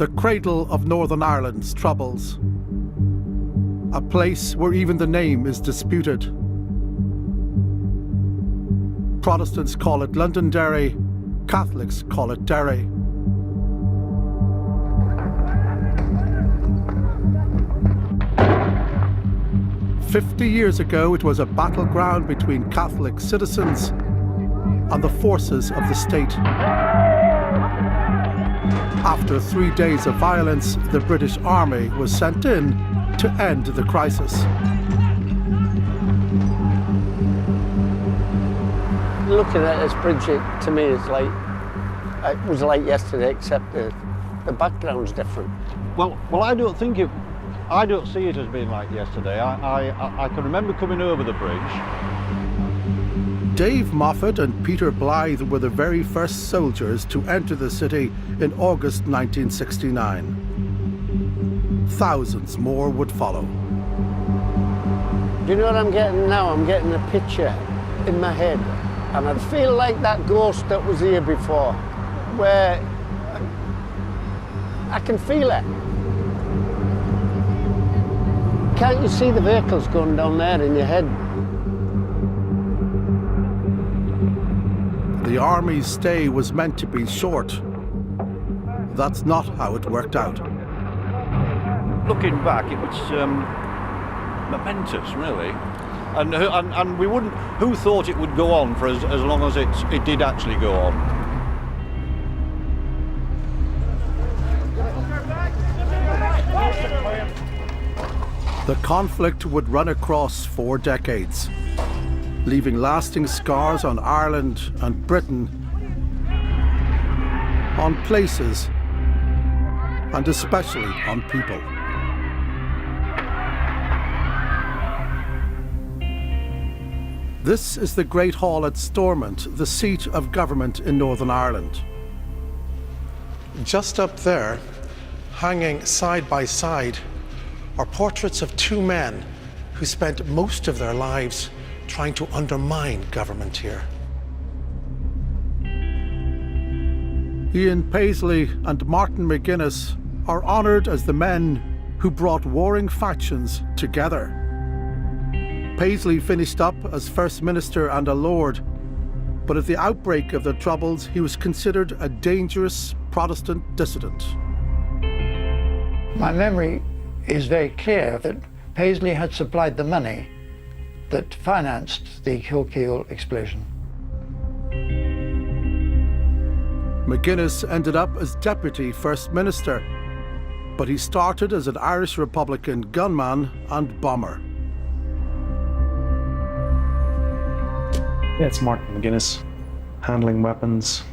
the cradle of Northern Ireland's troubles. A place where even the name is disputed. Protestants call it Londonderry, Catholics call it Derry. "50 years ago, it was a battleground between Catholic citizens and the forces of the state. After 3 days of violence, the British Army was sent in to end the crisis. Looking at this bridge, to me, it was like yesterday, except the background's different. Well, I don't see it as being like yesterday. I can remember coming over the bridge. Dave Moffat and Peter Blythe were the very first soldiers to enter the city in August 1969. Thousands more would follow. Do you know what I'm getting now? I'm getting a picture in my head, and I feel like that ghost that was here before, where I can feel it. Can't you see the vehicles going down there in your head? The army's stay was meant to be short. That's not how it worked out. Looking back, it was momentous, really. And we wouldn't. Who thought it would go on for as long as it did actually go on? The conflict would run across 4 decades, leaving lasting scars on Ireland and Britain, on places, and especially on people. This is the Great Hall at Stormont, the seat of government in Northern Ireland. Just up there, hanging side by side, are portraits of 2 men who spent most of their lives trying to undermine government here. Ian Paisley and Martin McGuinness are honoured as the men who brought warring factions together. Paisley finished up as First Minister and a Lord, but at the outbreak of the Troubles, he was considered a dangerous Protestant dissident. My memory is very clear that Paisley had supplied the money that financed the Kilkeel explosion. McGuinness ended up as Deputy First Minister, but he started as an Irish Republican gunman and bomber. Yeah, it's Martin McGuinness, handling weapons,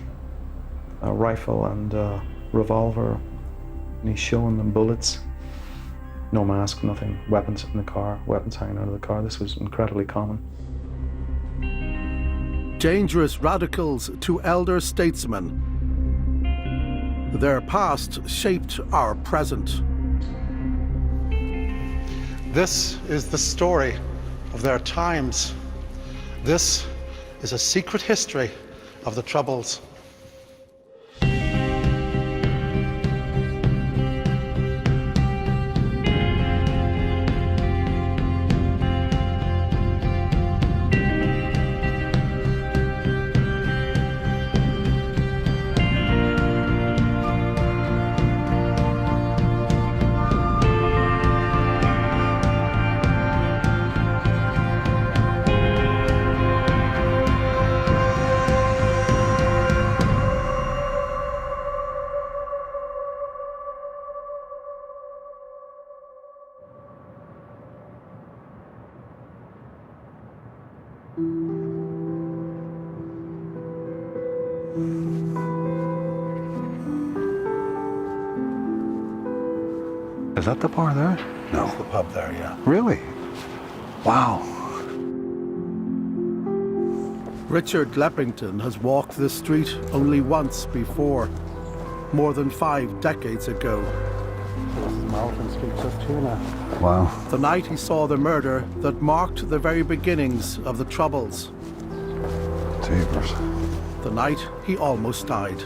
a rifle and a revolver, and he's showing them bullets. No mask, nothing, weapons in the car, weapons hanging out of the car. This was incredibly common. Dangerous radicals to elder statesmen. Their past shaped our present. This is the story of their times. This is a secret history of the Troubles. Is that the bar there? No. That's the pub there, yeah. Really? Wow. Richard Leppington has walked this street only once before, more than 5 decades ago. This is Malton Street just here now. Wow. The night he saw the murder that marked the very beginnings of the Troubles. Jeepers. The night he almost died.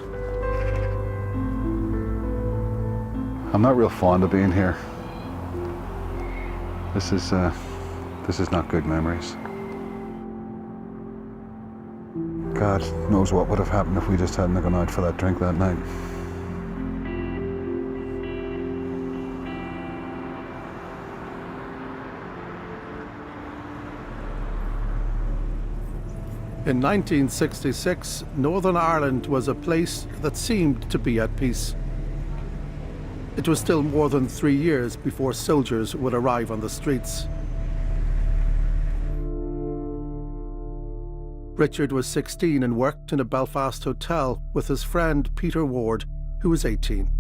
I'm not real fond of being here. This is not good memories. God knows what would have happened if we just hadn't gone out for that drink that night. In 1966, Northern Ireland was a place that seemed to be at peace. It was still more than 3 years before soldiers would arrive on the streets. Richard was 16 and worked in a Belfast hotel with his friend Peter Ward, who was 18.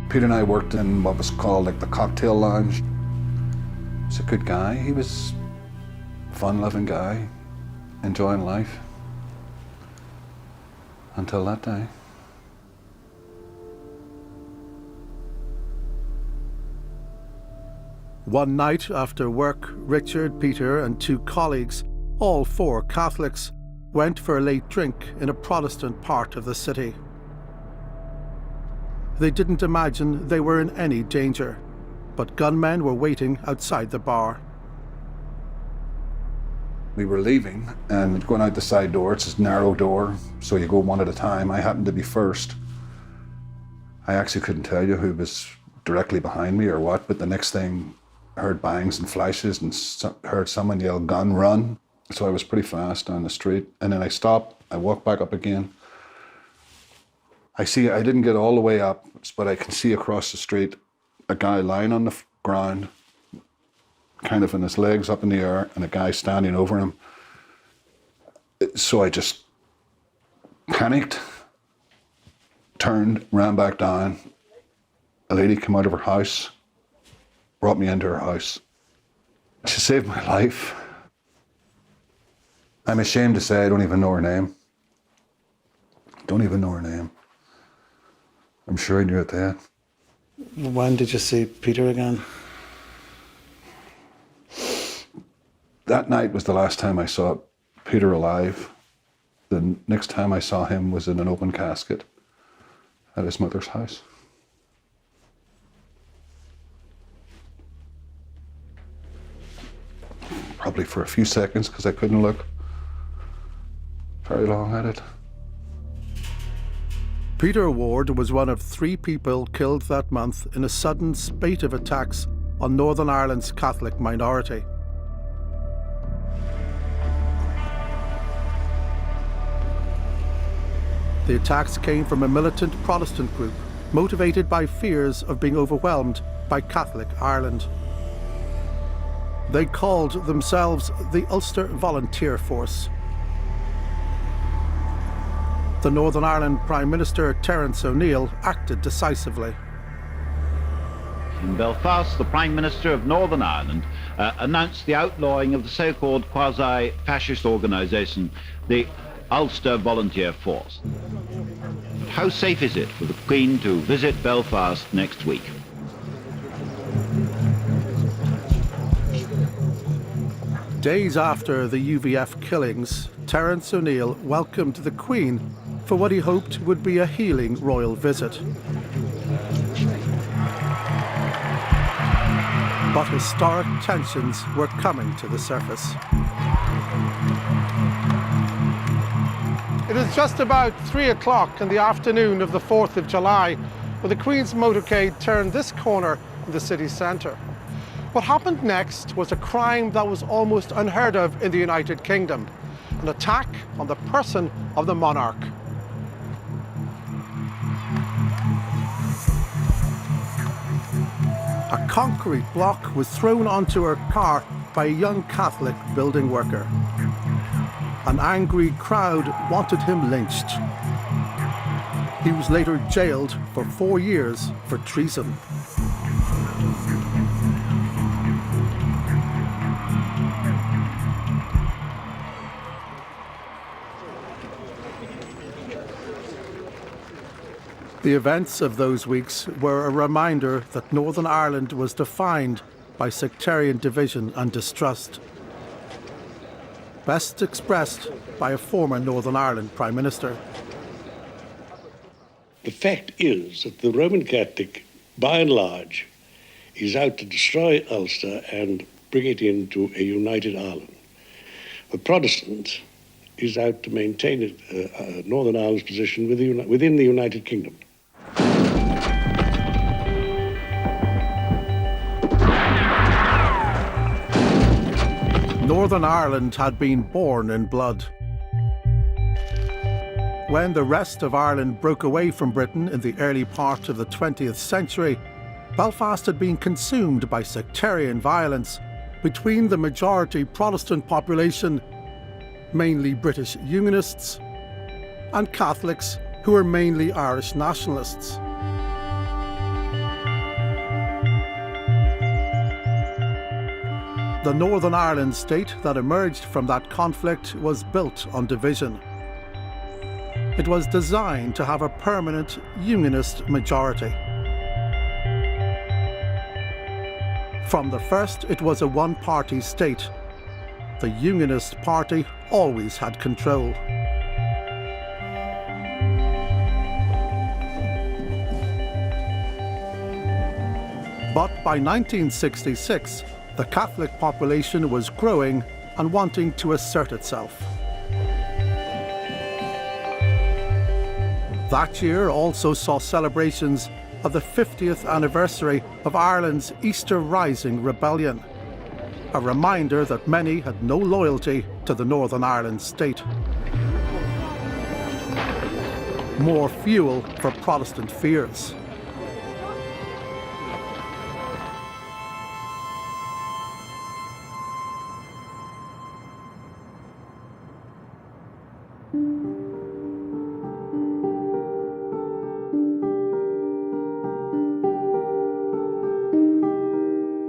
Peter and I worked in what was called like the cocktail lounge. He's a good guy. He was a fun-loving guy, enjoying life. Until that day. One night after work, Richard, Peter and 2 colleagues, all 4 Catholics, went for a late drink in a Protestant part of the city. They didn't imagine they were in any danger, but gunmen were waiting outside the bar. We were leaving and going out the side door. It's this narrow door, so you go one at a time. I happened to be first. I actually couldn't tell you who was directly behind me or what, but the next thing, I heard bangs and flashes and heard someone yell, "Gun, run." So I was pretty fast down the street. And then I stopped, I walked back up again. I didn't get all the way up, but I can see across the street a guy lying on the ground, kind of in his legs up in the air, and a guy standing over him. So I just panicked, turned, ran back down. A lady came out of her house, brought me into her house. She saved my life. I'm ashamed to say I don't even know her name. Don't even know her name. I'm sure I knew it then. When did you see Peter again? That night was the last time I saw Peter alive. The next time I saw him was in an open casket at his mother's house. Probably for a few seconds because I couldn't look very long at it. Peter Ward was one of 3 people killed that month in a sudden spate of attacks on Northern Ireland's Catholic minority. The attacks came from a militant Protestant group, motivated by fears of being overwhelmed by Catholic Ireland. They called themselves the Ulster Volunteer Force. The Northern Ireland Prime Minister Terence O'Neill acted decisively. In Belfast, the Prime Minister of Northern Ireland announced the outlawing of the so-called quasi-fascist organisation, the Ulster Volunteer Force. How safe is it for the Queen to visit Belfast next week? Days after the UVF killings, Terence O'Neill welcomed the Queen for what he hoped would be a healing royal visit. But historic tensions were coming to the surface. It is just about 3 o'clock in the afternoon of the 4th of July when the Queen's motorcade turned this corner in the city centre. What happened next was a crime that was almost unheard of in the United Kingdom, an attack on the person of the monarch. A concrete block was thrown onto her car by a young Catholic building worker. An angry crowd wanted him lynched. He was later jailed for 4 years for treason. The events of those weeks were a reminder that Northern Ireland was defined by sectarian division and distrust, best expressed by a former Northern Ireland Prime Minister. The fact is that the Roman Catholic, by and large, is out to destroy Ulster and bring it into a united Ireland. The Protestant is out to maintain Northern Ireland's position within the United Kingdom. Northern Ireland had been born in blood. When the rest of Ireland broke away from Britain in the early part of the 20th century, Belfast had been consumed by sectarian violence between the majority Protestant population, mainly British Unionists, and Catholics who were mainly Irish nationalists. The Northern Ireland state that emerged from that conflict was built on division. It was designed to have a permanent Unionist majority. From the first, it was a one-party state. The Unionist Party always had control. But by 1966, the Catholic population was growing and wanting to assert itself. That year also saw celebrations of the 50th anniversary of Ireland's Easter Rising rebellion, a reminder that many had no loyalty to the Northern Ireland state. More fuel for Protestant fears.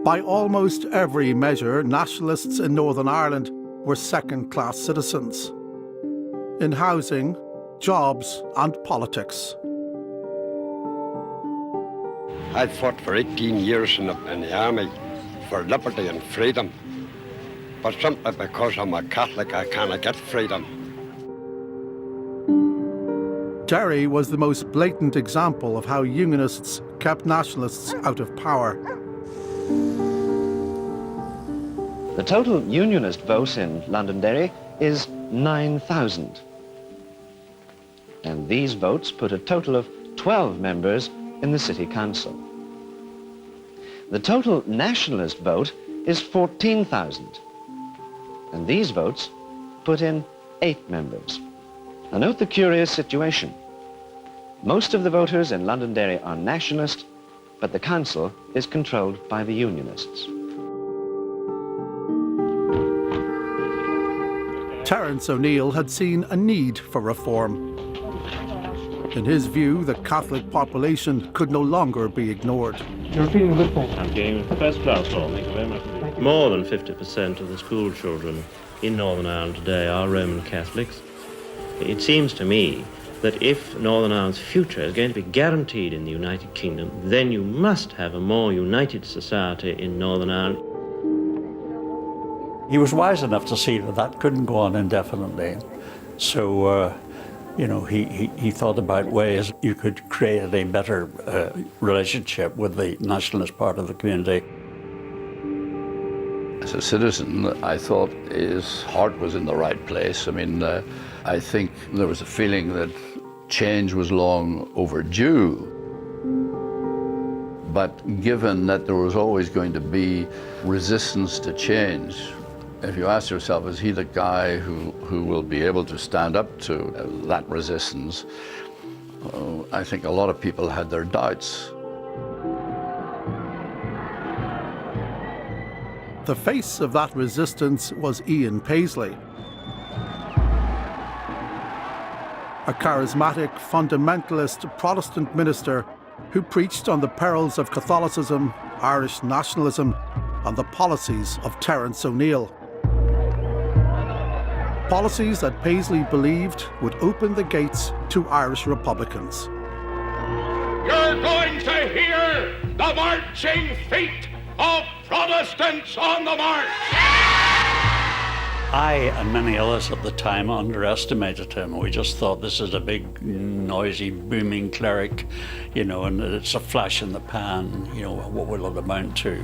By almost every measure, nationalists in Northern Ireland were second-class citizens in housing, jobs and politics. I fought for 18 years in the army for liberty and freedom, but simply because I'm a Catholic I can't get freedom. Derry was the most blatant example of how Unionists kept nationalists out of power. The total Unionist vote in Londonderry is 9,000. And these votes put a total of 12 members in the City Council. The total Nationalist vote is 14,000. And these votes put in 8 members. Now note the curious situation. Most of the voters in Londonderry are Nationalist, but the council is controlled by the Unionists. Terence O'Neill had seen a need for reform. In his view, the Catholic population could no longer be ignored. You're feeling good, Paul. I'm getting first class, Paul. Thank you very much. More than 50% of the school children in Northern Ireland today are Roman Catholics. It seems to me that if Northern Ireland's future is going to be guaranteed in the United Kingdom, then you must have a more united society in Northern Ireland. He was wise enough to see that that couldn't go on indefinitely. So, he thought about ways you could create a better relationship with the nationalist part of the community. As a citizen, I thought his heart was in the right place. I mean, I think there was a feeling that change was long overdue. But given that there was always going to be resistance to change, if you ask yourself, is he the guy who will be able to stand up to that resistance? I think a lot of people had their doubts. The face of that resistance was Ian Paisley, a charismatic, fundamentalist Protestant minister who preached on the perils of Catholicism, Irish nationalism, and the policies of Terence O'Neill. Policies that Paisley believed would open the gates to Irish Republicans. You're going to hear the marching feet of Protestants on the march. I and many others at the time underestimated him. We just thought this is a big, noisy, booming cleric, you know, and it's a flash in the pan, you know, what will it amount to?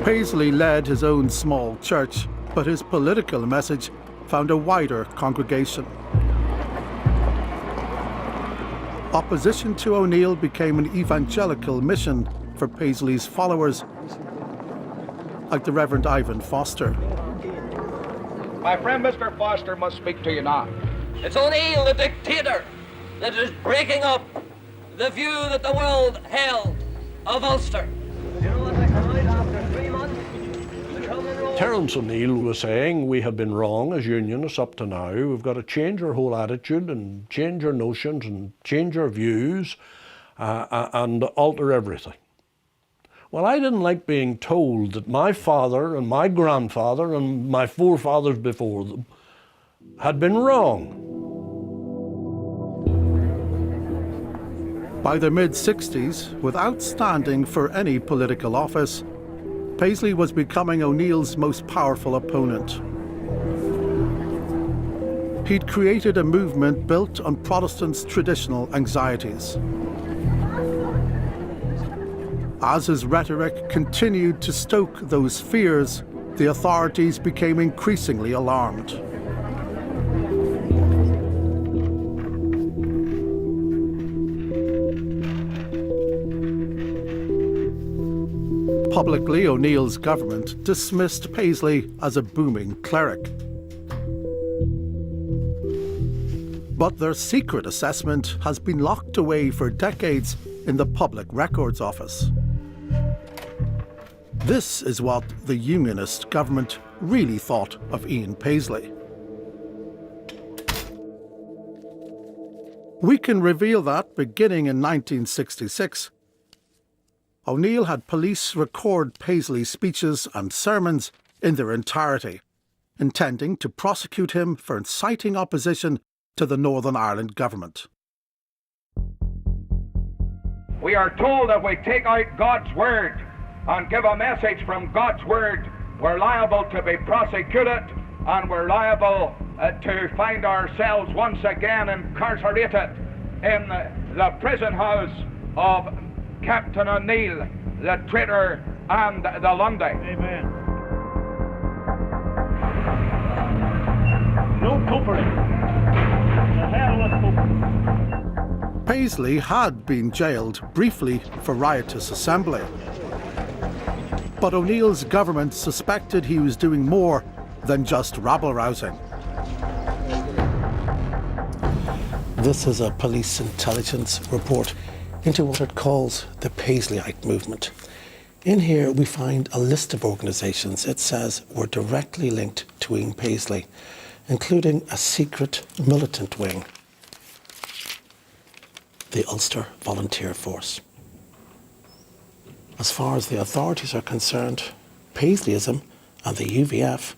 Paisley led his own small church, but his political message found a wider congregation. Opposition to O'Neill became an evangelical mission for Paisley's followers, like the Reverend Ivan Foster. My friend Mr. Foster must speak to you now. It's O'Neill, the dictator, that is breaking up the view that the world held of Ulster. Terence O'Neill was saying we have been wrong as unionists up to now. We've got to change our whole attitude and change our notions and change our views and alter everything. Well, I didn't like being told that my father and my grandfather and my forefathers before them had been wrong. By the mid-60s, without standing for any political office, Paisley was becoming O'Neill's most powerful opponent. He'd created a movement built on Protestants' traditional anxieties. As his rhetoric continued to stoke those fears, the authorities became increasingly alarmed. Publicly, O'Neill's government dismissed Paisley as a booming cleric. But their secret assessment has been locked away for decades in the Public Records Office. This is what the Unionist government really thought of Ian Paisley. We can reveal that beginning in 1966, O'Neill had police record Paisley's speeches and sermons in their entirety, intending to prosecute him for inciting opposition to the Northern Ireland government. We are told that we take out God's word and give a message from God's word, we're liable to be prosecuted and we're liable to find ourselves once again incarcerated in the prison house of Captain O'Neill, the traitor and the Lundy. Amen. No coopery. The hell with coopery. Paisley had been jailed briefly for riotous assembly. But O'Neill's government suspected he was doing more than just rabble-rousing. This is a police intelligence report into what it calls the Paisleyite movement. In here we find a list of organisations it says were directly linked to Ian Paisley, including a secret militant wing, the Ulster Volunteer Force. As far as the authorities are concerned, Paisleyism and the UVF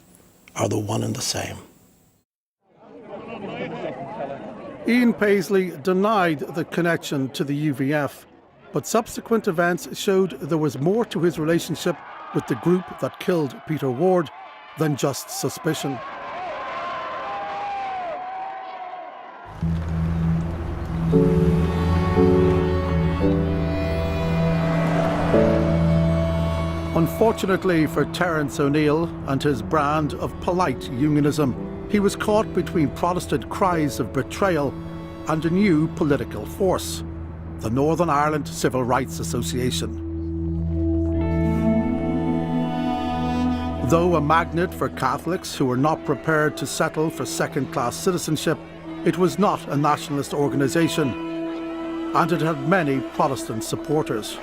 are the one and the same. Ian Paisley denied the connection to the UVF, but subsequent events showed there was more to his relationship with the group that killed Peter Ward than just suspicion. Unfortunately for Terence O'Neill and his brand of polite unionism, he was caught between Protestant cries of betrayal and a new political force, the Northern Ireland Civil Rights Association. Though a magnet for Catholics who were not prepared to settle for second-class citizenship, it was not a nationalist organisation, and it had many Protestant supporters.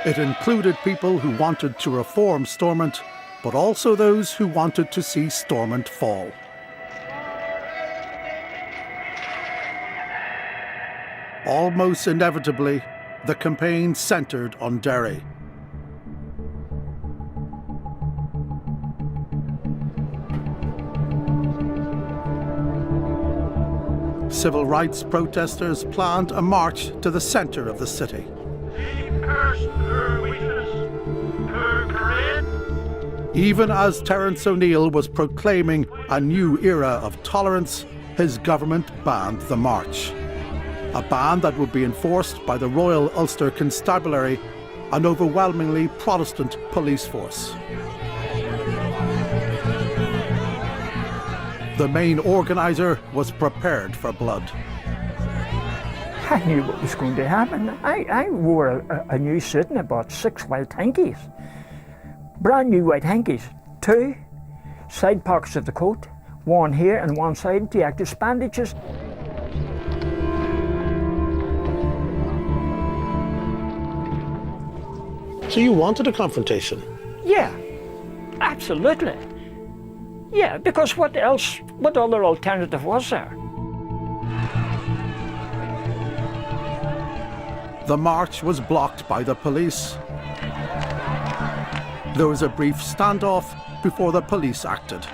It included people who wanted to reform Stormont, but also those who wanted to see Stormont fall. Almost inevitably, the campaign centred on Derry. civil rights protesters planned a march to the centre of the city. Even as Terence O'Neill was proclaiming a new era of tolerance, his government banned the march. A ban that would be enforced by the Royal Ulster Constabulary, an overwhelmingly Protestant police force. The main organiser was prepared for blood. I knew what was going to happen. I wore a new suit and I bought 6 white hankies. Brand new white hankies. 2 side pockets of the coat, 1 here and 1 side, deactive bandages. So you wanted a confrontation? Yeah, absolutely. Yeah, because what other alternative was there? The march was blocked by the police. There was a brief standoff before the police acted.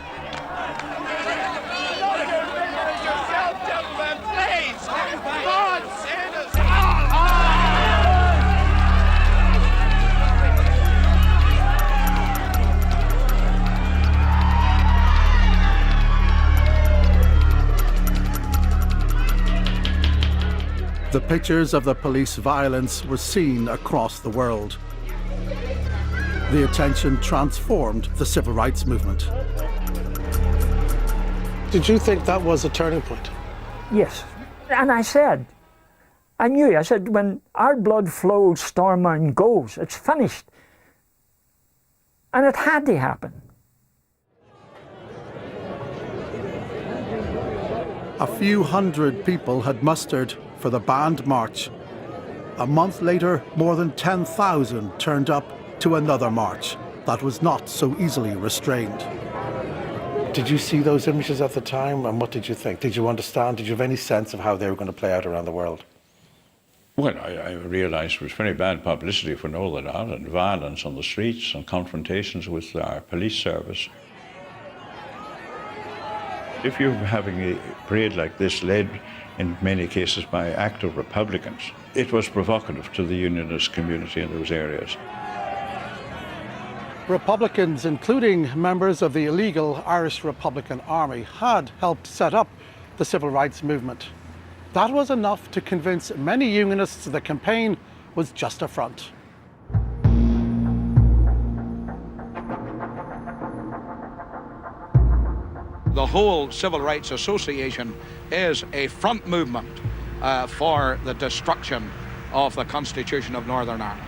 The pictures of the police violence were seen across the world. The attention transformed the civil rights movement. Did you think that was a turning point? Yes, and I said, I said, when our blood flows, Stormont goes, it's finished. And it had to happen. A few hundred people had mustered for the banned march. A month later, more than 10,000 turned up to another march that was not so easily restrained. Did you see those images at the time, and what did you think? Did you understand? Did you have any sense of how they were going to play out around the world? Well, I realised it was very bad publicity for Northern Ireland, violence on the streets and confrontations with our police service. If you're having a parade like this led in many cases by active Republicans, it was provocative to the Unionist community in those areas. Republicans, including members of the illegal Irish Republican Army, had helped set up the civil rights movement. That was enough to convince many Unionists the campaign was just a front. The whole Civil Rights Association is a front movement for the destruction of the Constitution of Northern Ireland.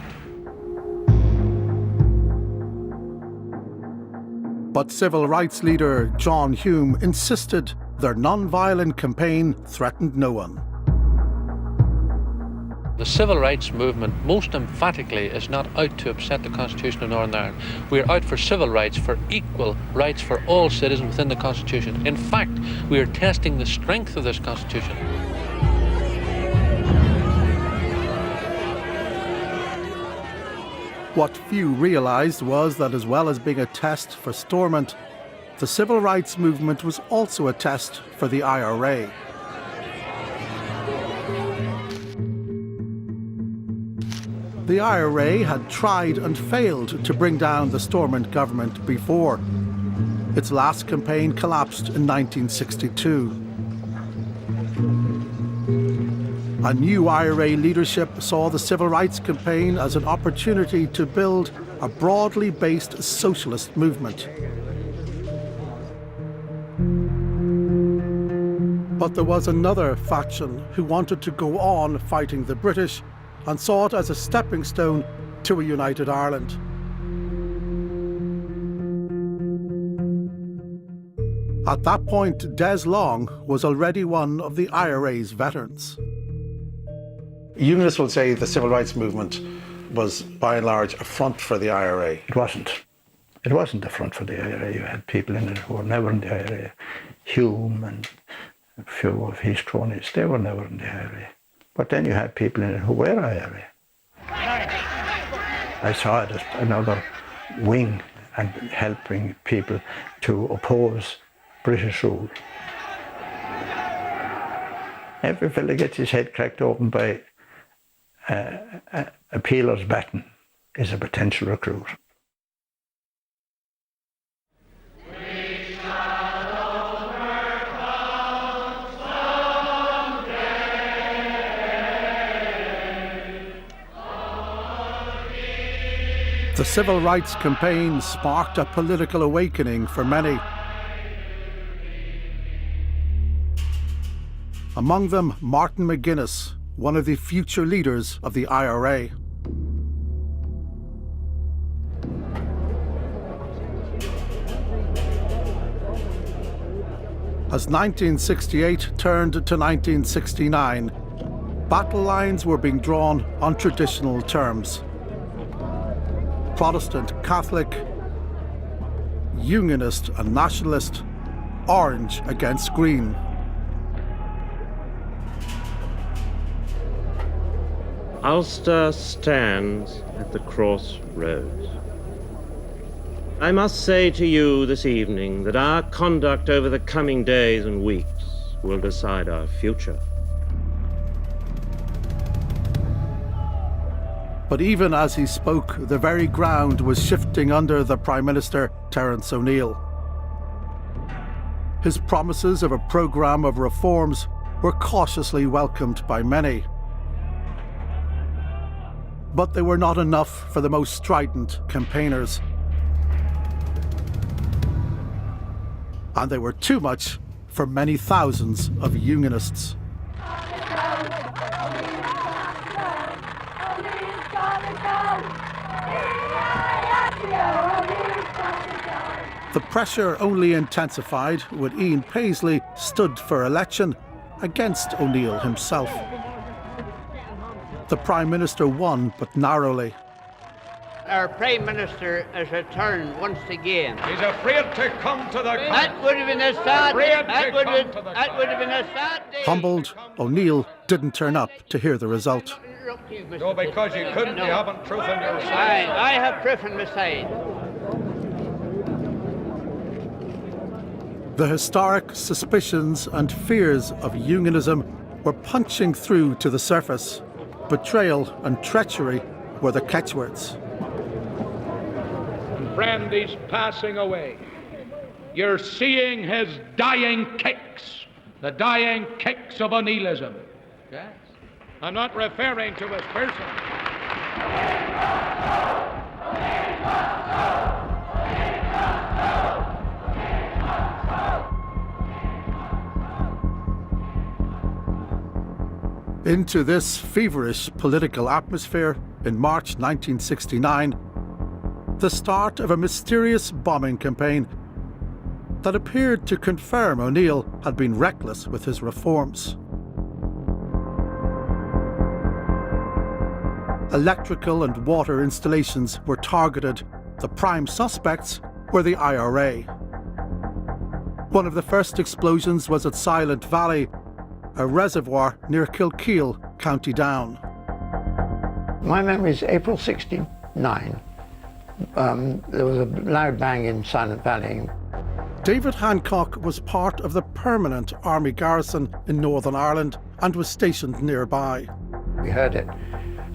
But civil rights leader John Hume insisted their non-violent campaign threatened no one. The civil rights movement, most emphatically, is not out to upset the Constitution of Northern Ireland. We are out for civil rights, for equal rights for all citizens within the Constitution. In fact, we are testing the strength of this Constitution. What few realised was that as well as being a test for Stormont, the civil rights movement was also a test for the IRA. The IRA had tried and failed to bring down the Stormont government before. Its last campaign collapsed in 1962. A new IRA leadership saw the civil rights campaign as an opportunity to build a broadly based socialist movement. But there was another faction who wanted to go on fighting the British and saw it as a stepping stone to a united Ireland. At that point, Des Long was already one of the IRA's veterans. Unionists will say the civil rights movement was, by and large, a front for the IRA. It wasn't. It wasn't a front for the IRA. You had people in it who were never in the IRA. Hume and a few of his cronies, they were never in the IRA. But then you had people in it who were IRA. I saw it as another wing and helping people to oppose British rule. Every fella gets his head cracked open by a peeler's baton is a potential recruit. The civil rights campaign sparked a political awakening for many. Among them, Martin McGuinness, one of the future leaders of the IRA. As 1968 turned to 1969, battle lines were being drawn on traditional terms. Protestant, Catholic, Unionist and Nationalist, orange against green. Ulster stands at the crossroads. I must say to you this evening that our conduct over the coming days and weeks will decide our future. But even as he spoke, the very ground was shifting under the Prime Minister, Terence O'Neill. His promises of a programme of reforms were cautiously welcomed by many. But they were not enough for the most strident campaigners. And they were too much for many thousands of Unionists. The pressure only intensified when Ian Paisley stood for election against O'Neill himself. The Prime Minister won, but narrowly. Our Prime Minister has returned once again. He's afraid to come to the... That would have been a sad day. That would have been a sad day. Humbled, O'Neill didn't turn up to hear the result. No, because you couldn't. You haven't proof on your side. I have proof on my side. The historic suspicions and fears of unionism were punching through to the surface. Betrayal and treachery were the catchwords. Friend, he's passing away. You're seeing his dying kicks, the dying kicks of O'Neillism. Yes. I'm not referring to his person. Into this feverish political atmosphere in March 1969, the start of a mysterious bombing campaign that appeared to confirm O'Neill had been reckless with his reforms. Electrical and water installations were targeted. The prime suspects were the IRA. One of the first explosions was at Silent Valley, a reservoir near Kilkeel, County Down. My memory is April 69. There was a loud bang in Silent Valley. David Hancock was part of the permanent army garrison in Northern Ireland and was stationed nearby. We heard it.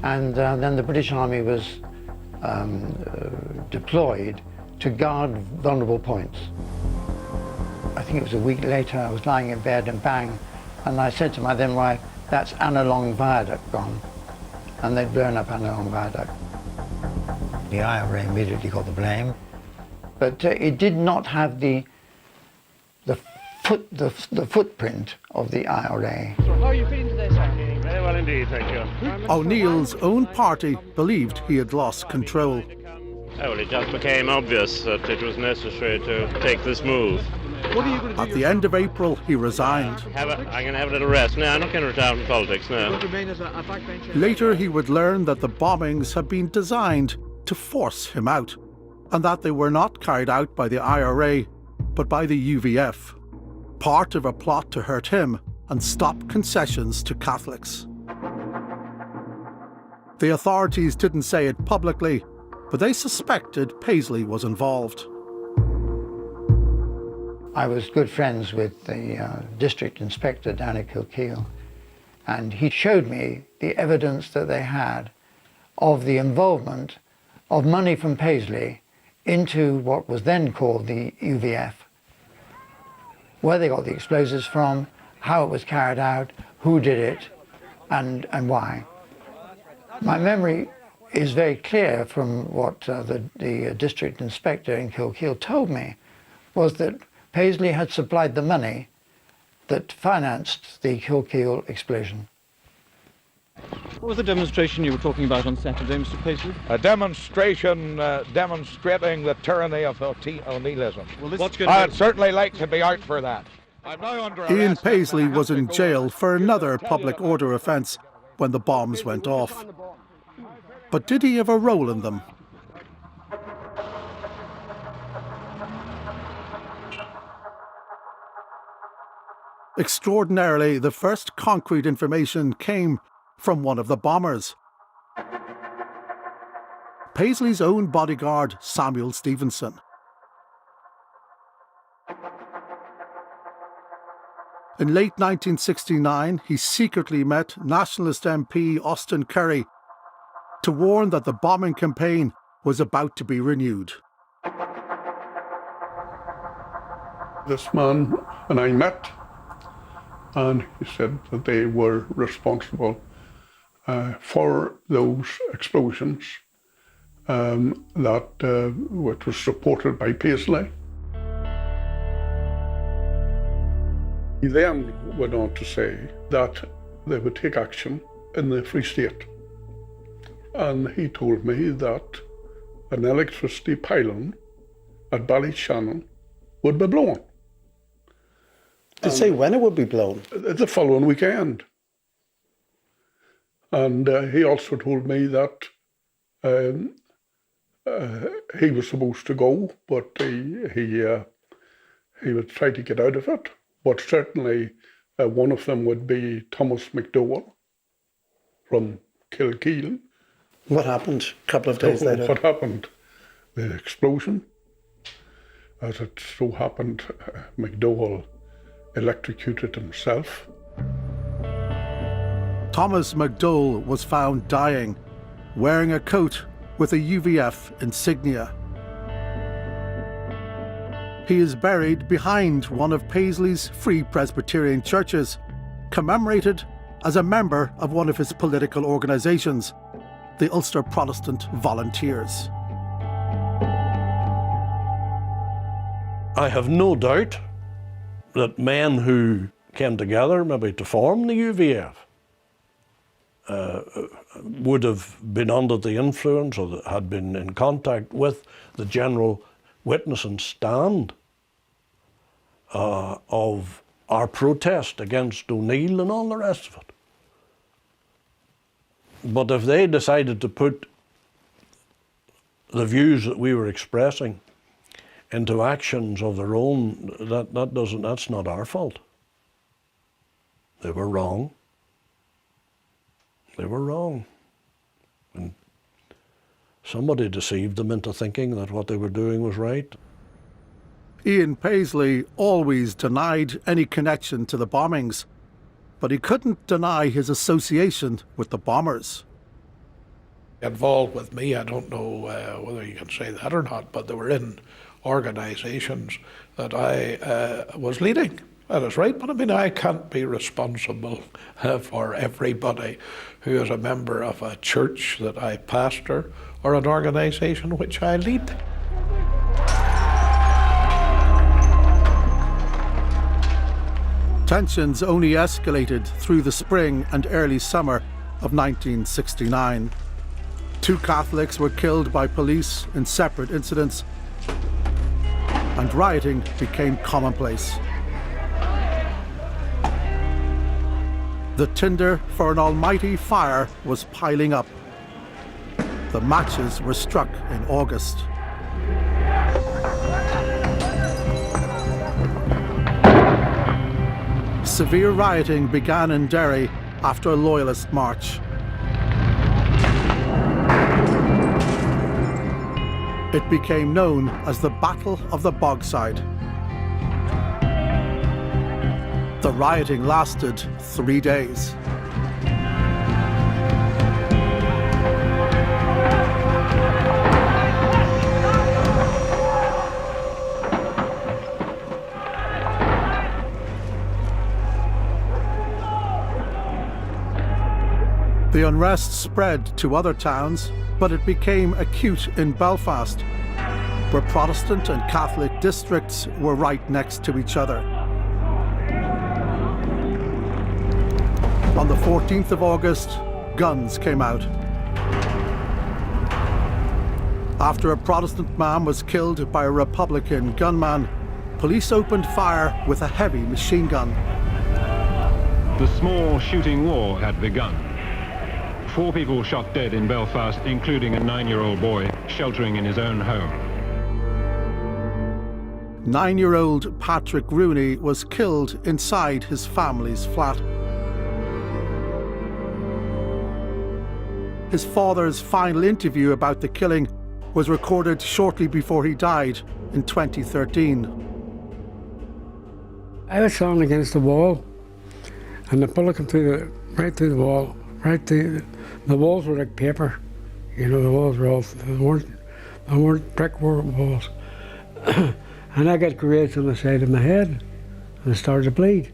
And then the British Army was deployed to guard vulnerable points. I think it was a week later, I was lying in bed and bang, and I said to my then wife, that's Annalong Viaduct gone. And they'd blown up Annalong Viaduct. The IRA immediately got the blame, but it did not have the footprint of the IRA. So how are you feeling today, sir? Very well indeed, thank you. O'Neill's own party believed he had lost control. Well, it just became obvious that it was necessary to take this move. What are you going to do? At the end of April, he resigned. I'm going to have a little rest. No, I'm not going to retire from politics, no. Later, he would learn that the bombings had been designed to force him out, and that they were not carried out by the IRA, but by the UVF, part of a plot to hurt him and stop concessions to Catholics. The authorities didn't say it publicly, but they suspected Paisley was involved. I was good friends with the district inspector down at Kilkeel, And he showed me the evidence that they had of the involvement of money from Paisley into what was then called the UVF, where they got the explosives from, how it was carried out, who did it, and why. My memory is very clear from what the district inspector in Kilkeel told me, was that Paisley had supplied the money that financed the Kilkeel explosion. What was the demonstration you were talking about on Saturday, Mr. Paisley? A demonstration demonstrating the tyranny of O'Neillism. Well, I'd certainly like to be out for that. I'm now under Ian arrest. Paisley was in jail for another public order offence when the bombs went off. But did he have a role in them? Extraordinarily, the first concrete information came from one of the bombers. Paisley's own bodyguard, Samuel Stevenson. In late 1969, he secretly met Nationalist MP Austin Curry to warn that the bombing campaign was about to be renewed. This man and I met, and he said that they were responsible for those explosions which was supported by Paisley. He then went on to say that they would take action in the Free State. And he told me that an electricity pylon at Ballyshannon would be blown. Did he say when it would be blown? The following weekend. And he also told me that he was supposed to go, but he would try to get out of it. But certainly one of them would be Thomas McDowell from Kilkeel. What happened a couple of days later? What happened? The explosion. As it so happened, McDowell electrocuted himself. Thomas McDowell was found dying, wearing a coat with a UVF insignia. He is buried behind one of Paisley's Free Presbyterian churches, commemorated as a member of one of his political organisations, the Ulster Protestant Volunteers. I have no doubt that men who came together maybe to form the UVF would have been under the influence or had been in contact with the general witness and stand of our protest against O'Neill and all the rest of it. But if they decided to put the views that we were expressing into actions of their own, that's not our fault. They were wrong. They were wrong. And somebody deceived them into thinking that what they were doing was right. Ian Paisley always denied any connection to the bombings, but he couldn't deny his association with the bombers. Involved with me, I don't know whether you can say that or not, but they were in organisations that I was leading. That is right, but I mean, I can't be responsible for everybody who is a member of a church that I pastor or an organisation which I lead. Tensions only escalated through the spring and early summer of 1969. 2 Catholics were killed by police in separate incidents, and rioting became commonplace. The tinder for an almighty fire was piling up. The matches were struck in August. Severe rioting began in Derry after a loyalist march. It became known as the Battle of the Bogside. The rioting lasted 3 days. The unrest spread to other towns, but it became acute in Belfast, where Protestant and Catholic districts were right next to each other. On the 14th of August, guns came out. After a Protestant man was killed by a Republican gunman, police opened fire with a heavy machine gun. The small shooting war had begun. 4 people shot dead in Belfast, including a 9-year-old boy sheltering in his own home. 9-year-old Patrick Rooney was killed inside his family's flat. His father's final interview about the killing was recorded shortly before he died in 2013. I was thrown against the wall, and the bullet came right through the wall, the walls were like paper, you know, the walls were all, they weren't brick walls. And I got grazed on the side of my head, and I started to bleed.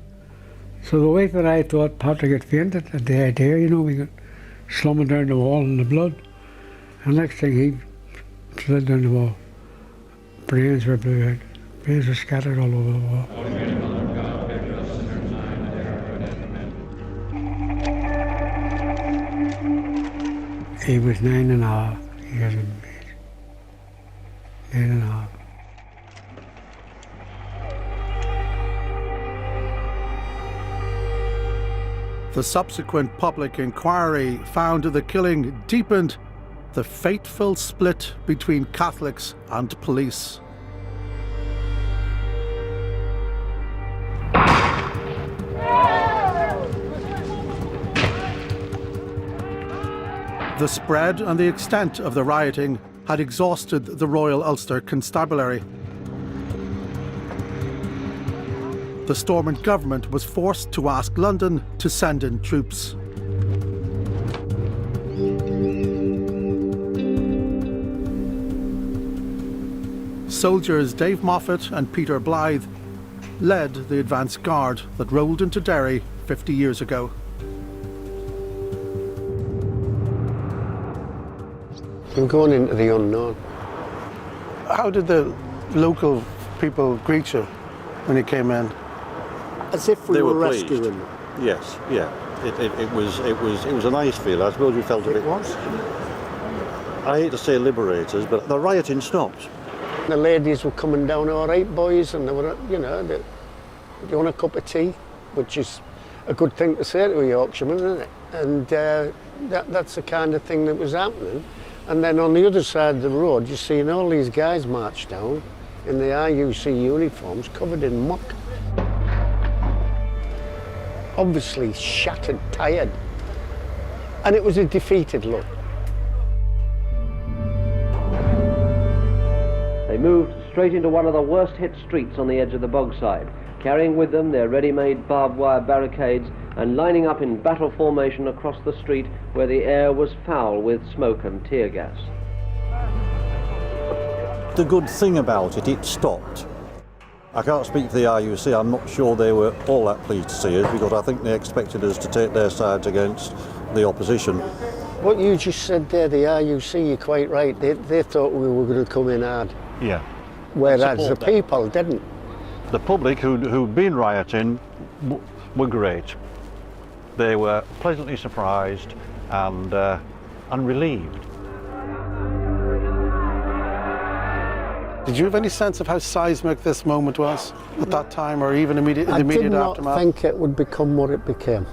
So the way that I thought Patrick had fainted at the idea, you know, we got slumming down the wall in the blood, and next thing he slid down the wall. Brains were blew out. Brains were scattered all over the wall. He was 9.5 years of age. 9.5. The subsequent public inquiry found the killing deepened the fateful split between Catholics and police. The spread and the extent of the rioting had exhausted the Royal Ulster Constabulary. The Stormont government was forced to ask London to send in troops. Soldiers Dave Moffat and Peter Blythe led the advance guard that rolled into Derry 50 years ago. I'm going into the unknown. How did the local people greet you when you came in? As if we were rescuing them. Yes, yeah. It was a nice feel. I suppose we felt a bit. It was. I hate to say liberators, but the rioting stopped. The ladies were coming down, all right, boys, and they were, you know, do you want a cup of tea? Which is a good thing to say to a Yorkshireman, isn't it? And that's the kind of thing that was happening. And then on the other side of the road, you're seeing all these guys march down in the IUC uniforms, covered in muck. Obviously shattered, tired. And it was a defeated look. They moved straight into one of the worst hit streets on the edge of the bogside, carrying with them their ready-made barbed wire barricades and lining up in battle formation across the street where the air was foul with smoke and tear gas. The good thing about it, it stopped. I can't speak for the IUC, I'm not sure they were all that pleased to see us because I think they expected us to take their sides against the opposition. What you just said there, the IUC, you're quite right, they thought we were going to come in hard. Yeah. Whereas the people didn't. The public who'd been rioting were great. They were pleasantly surprised and relieved. Did you have any sense of how seismic this moment was at that time, or even in the immediate aftermath? I did not think it would become what it became.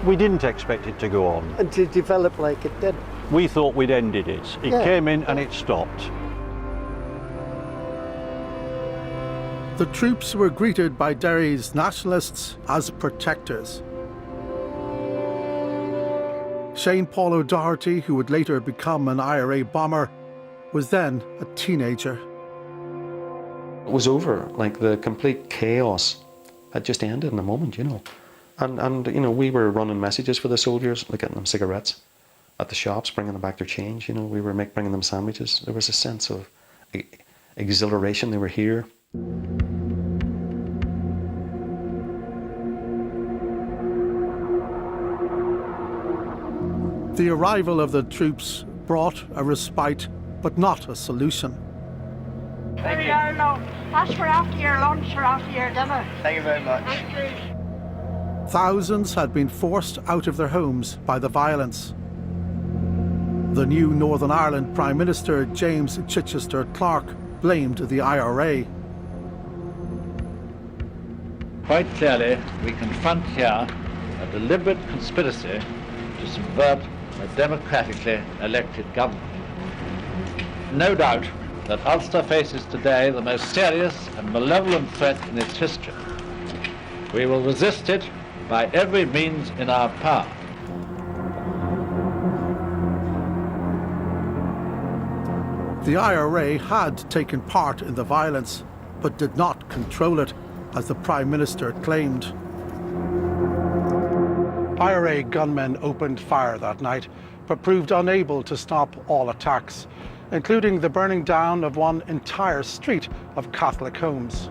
We didn't expect it to go on. And to develop like it did. We thought we'd ended it. It came in and it stopped. The troops were greeted by Derry's nationalists as protectors. Shane Paul O'Doherty, who would later become an IRA bomber, was then a teenager. It was over, like the complete chaos had just ended in a moment, you know. And you know, we were running messages for the soldiers, like getting them cigarettes at the shops, bringing them back their change, you know. We were bringing them sandwiches. There was a sense of exhilaration, they were here. The arrival of the troops brought a respite, but not a solution. There you are, no. That's for after your lunch or after your dinner. Thank you very much. Thank you. Thousands had been forced out of their homes by the violence. The new Northern Ireland Prime Minister, James Chichester Clark, blamed the IRA. Quite clearly, we confront here a deliberate conspiracy to subvert a democratically elected government. No doubt that Ulster faces today the most serious and malevolent threat in its history. We will resist it by every means in our power. The IRA had taken part in the violence, but did not control it, as the Prime Minister claimed. IRA gunmen opened fire that night, but proved unable to stop all attacks, including the burning down of one entire street of Catholic homes.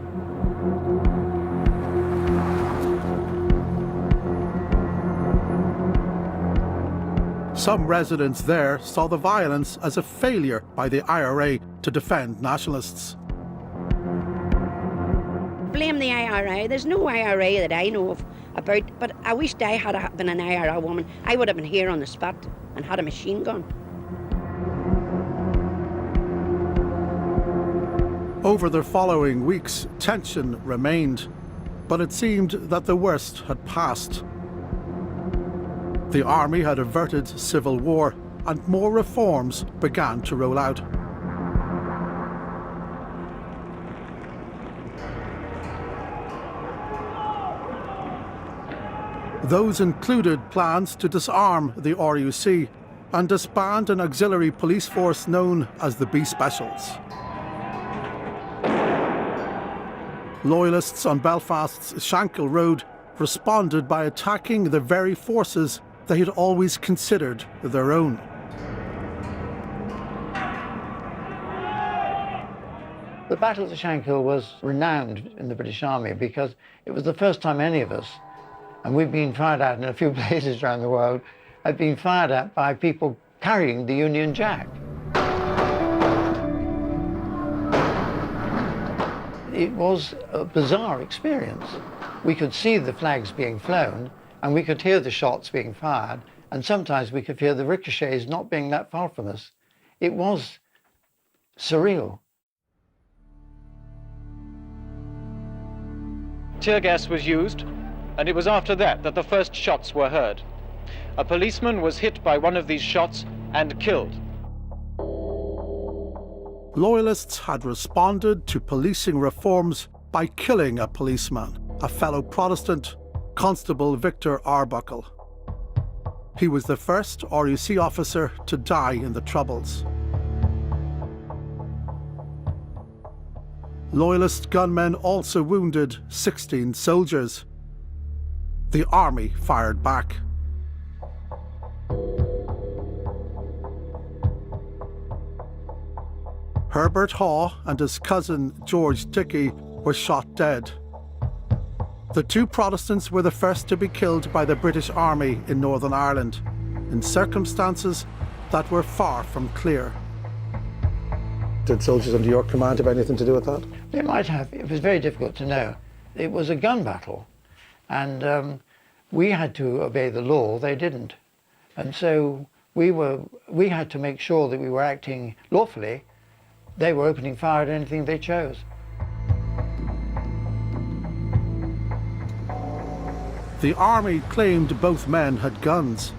Some residents there saw the violence as a failure by the IRA to defend nationalists. Blame the IRA. There's no IRA that I know of about, but I wished I had been an IRA woman. I would have been here on the spot and had a machine gun. Over the following weeks, tension remained, but it seemed that the worst had passed. The army had averted civil war, and more reforms began to roll out. Those included plans to disarm the RUC and disband an auxiliary police force known as the B Specials. Loyalists on Belfast's Shankill Road responded by attacking the very forces they had always considered their own. The Battle of the Shankill was renowned in the British Army because it was the first time any of us, and we've been fired at in a few places around the world, had been fired at by people carrying the Union Jack. It was a bizarre experience. We could see the flags being flown, and we could hear the shots being fired, and sometimes we could hear the ricochets not being that far from us. It was surreal. Tear gas was used, and it was after that that the first shots were heard. A policeman was hit by one of these shots and killed. Loyalists had responded to policing reforms by killing a policeman, a fellow Protestant, Constable Victor Arbuckle. He was the first RUC officer to die in the Troubles. Loyalist gunmen also wounded 16 soldiers. The army fired back. Herbert Haw and his cousin George Dickey were shot dead. The two Protestants were the first to be killed by the British Army in Northern Ireland, in circumstances that were far from clear. Did soldiers under your command have anything to do with that? They might have. It was very difficult to know. It was a gun battle, and we had to obey the law. They didn't, and so we had to make sure that we were acting lawfully. They were opening fire at anything they chose. The army claimed both men had guns,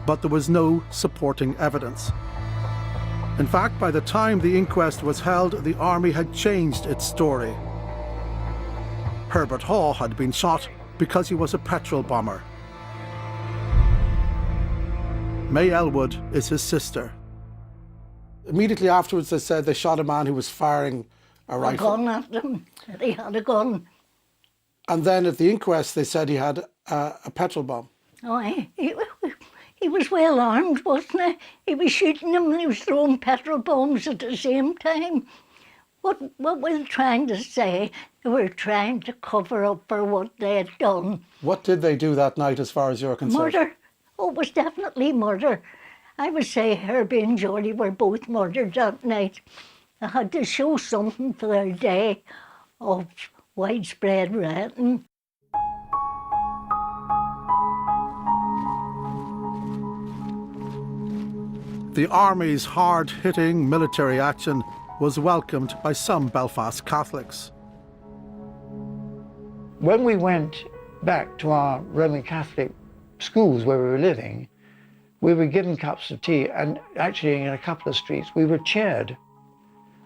but there was no supporting evidence. In fact, by the time the inquest was held, the army had changed its story. Herbert Haw had been shot because he was a petrol bomber. May Elwood is his sister. Immediately afterwards, they said they shot a man who was firing a rifle. A gun at him. He had a gun. And then at the inquest, they said he had a petrol bomb. Oh, he was well armed, wasn't he? He was shooting them and he was throwing petrol bombs at the same time. What were they trying to say? They were trying to cover up for what they had done. What did they do that night as far as you're concerned? Murder. Oh, it was definitely murder. I would say Herbie and Geordie were both murdered that night. They had to show something for their day of widespread rioting. The Army's hard-hitting military action was welcomed by some Belfast Catholics. When we went back to our Roman Catholic schools where we were living, we were given cups of tea, and actually in a couple of streets we were cheered.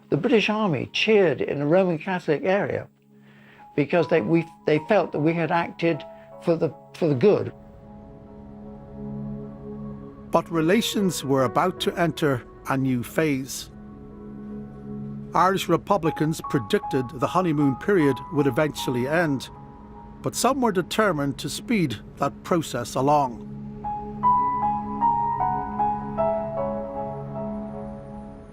The British Army cheered in a Roman Catholic area because they felt that we had acted for the good. But relations were about to enter a new phase. Irish Republicans predicted the honeymoon period would eventually end, but some were determined to speed that process along.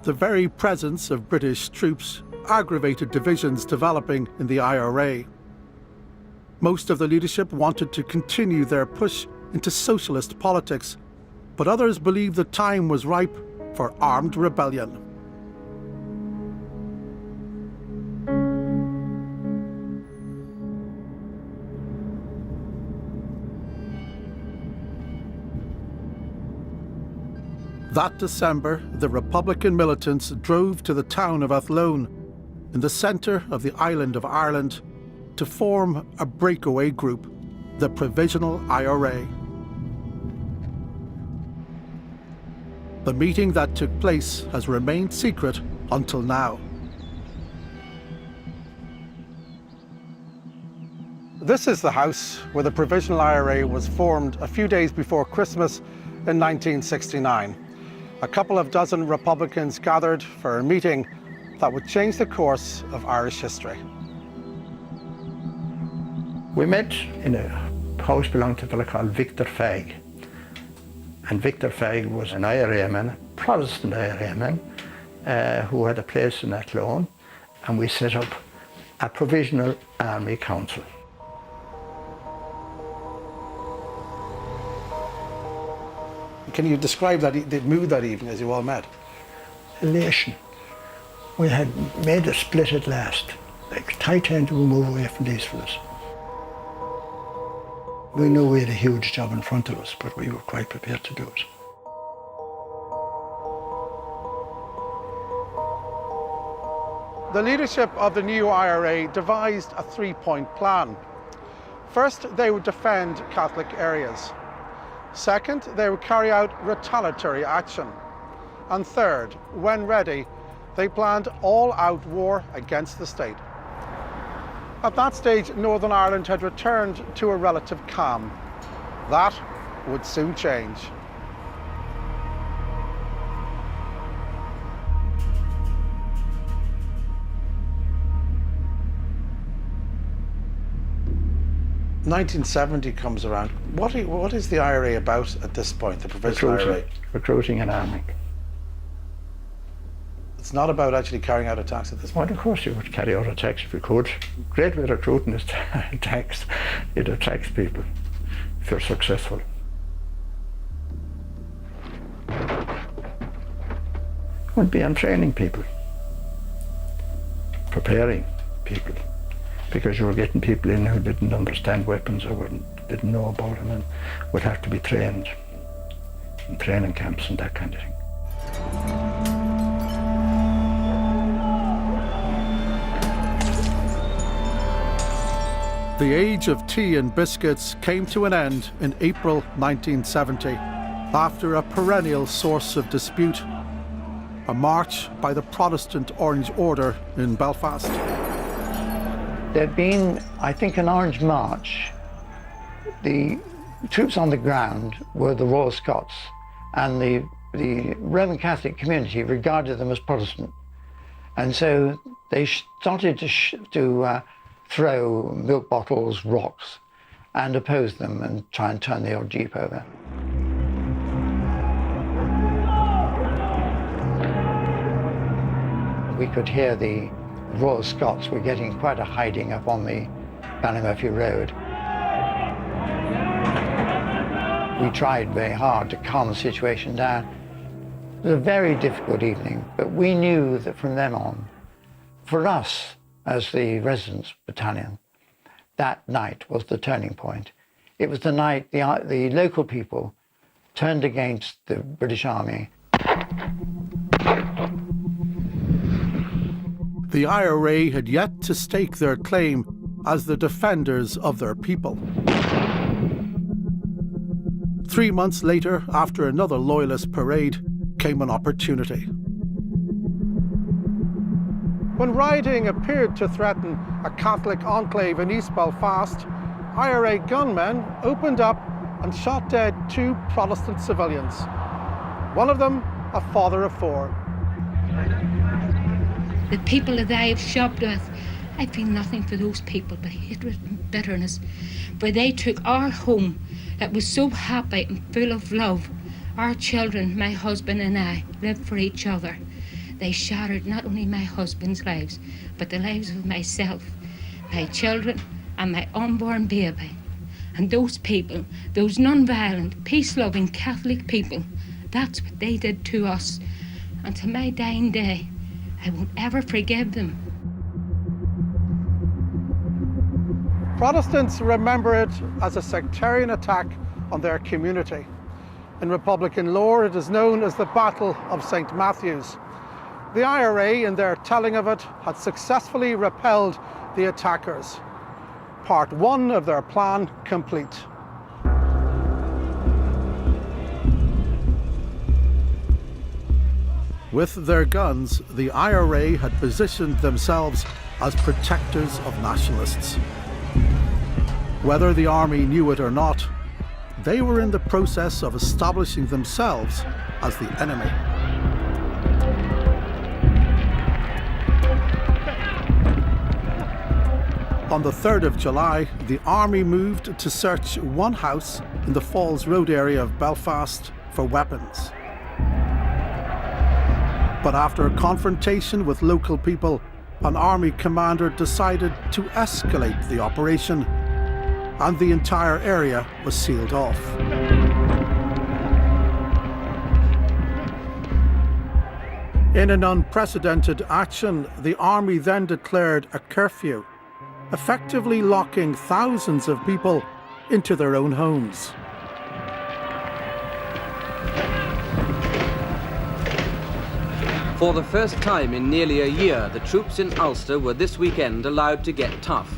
The very presence of British troops aggravated divisions developing in the IRA. Most of the leadership wanted to continue their push into socialist politics, but others believed the time was ripe for armed rebellion. That December, the Republican militants drove to the town of Athlone, in the centre of the island of Ireland, to form a breakaway group, the Provisional IRA. The meeting that took place has remained secret until now. This is the house where the Provisional IRA was formed a few days before Christmas in 1969. A couple of dozen Republicans gathered for a meeting that would change the course of Irish history. We met in a house belonging to a fellow called Victor Fagg. And Victor Fagg was an IRA man, a Protestant IRA man, who had a place in Athlone, and we set up a Provisional Army Council. Can you describe the mood that evening as you all met? Elation. We had made a split at last. Like, high time to move away from these fellas. We knew we had a huge job in front of us, but we were quite prepared to do it. The leadership of the new IRA devised a three-point plan. First, they would defend Catholic areas. Second, they would carry out retaliatory action. And third, when ready, they planned all-out war against the state. At that stage, Northern Ireland had returned to a relative calm. That would soon change. (1970) comes around. What is the IRA about at this point, the Provisional IRA? Recruiting an army. It's not about actually carrying out attacks at this point. Well, of course you would carry out attacks if you could. Great way of recruiting is attacks. It attacks people if you're successful. It would be on training people, preparing people, because you were getting people in who didn't understand weapons or didn't know about them and would have to be trained in training camps and that kind of thing. The age of tea and biscuits came to an end in April 1970, after a perennial source of dispute, a march by the Protestant Orange Order in Belfast. There'd been, I think, an Orange March. The troops on the ground were the Royal Scots, and the Roman Catholic community regarded them as Protestant. And so they started to throw milk bottles, rocks, and oppose them and try and turn the old jeep over. We could hear the Royal Scots were getting quite a hiding up on the Ballymurphy Road. We tried very hard to calm the situation down. It was a very difficult evening, but we knew that from then on, for us as the Residence Battalion, that night was the turning point. It was the night the local people turned against the British Army. The IRA had yet to stake their claim as the defenders of their people. 3 months later, after another Loyalist parade, came an opportunity. When rioting appeared to threaten a Catholic enclave in East Belfast, IRA gunmen opened up and shot dead 2 Protestant civilians. One of them, a father of 4. The people that I have shopped with, I feel nothing for those people but hatred and bitterness. For they took our home that was so happy and full of love. Our children, my husband and I, lived for each other. They shattered not only my husband's lives, but the lives of myself, my children, and my unborn baby. And those people, those non-violent, peace-loving Catholic people, that's what they did to us. And to my dying day, I won't ever forgive them. Protestants remember it as a sectarian attack on their community. In Republican lore, it is known as the Battle of St. Matthew's. The IRA, in their telling of it, had successfully repelled the attackers. Part 1 of their plan complete. With their guns, the IRA had positioned themselves as protectors of nationalists. Whether the army knew it or not, they were in the process of establishing themselves as the enemy. On the 3rd of July, the army moved to search one house in the Falls Road area of Belfast for weapons. But after a confrontation with local people, an army commander decided to escalate the operation, and the entire area was sealed off. In an unprecedented action, the army then declared a curfew, effectively locking thousands of people into their own homes. For the first time in nearly a year, the troops in Ulster were this weekend allowed to get tough.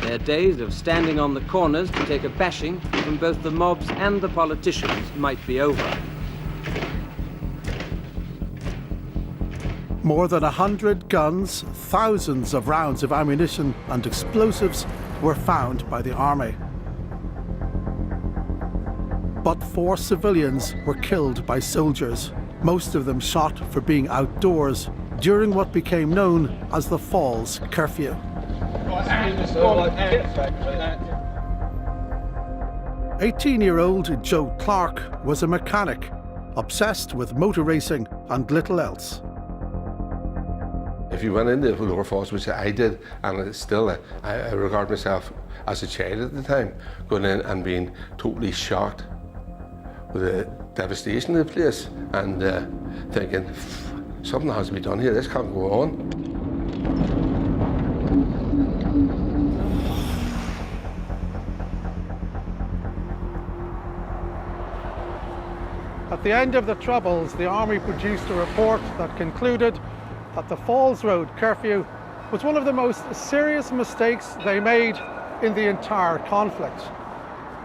Their days of standing on the corners to take a bashing from both the mobs and the politicians might be over. More than 100 guns, thousands of rounds of ammunition and explosives were found by the army. But 4 civilians were killed by soldiers, most of them shot for being outdoors during what became known as the Falls Curfew. 18-year-old Joe Clark was a mechanic, obsessed with motor racing and little else. If you went into the lower falls, which I did, and it's still, I regard myself as a child at the time, going in and being totally shocked with the devastation of the place, and thinking, something has to be done here, this can't go on. At the end of the Troubles, the army produced a report that concluded that the Falls Road curfew was one of the most serious mistakes they made in the entire conflict.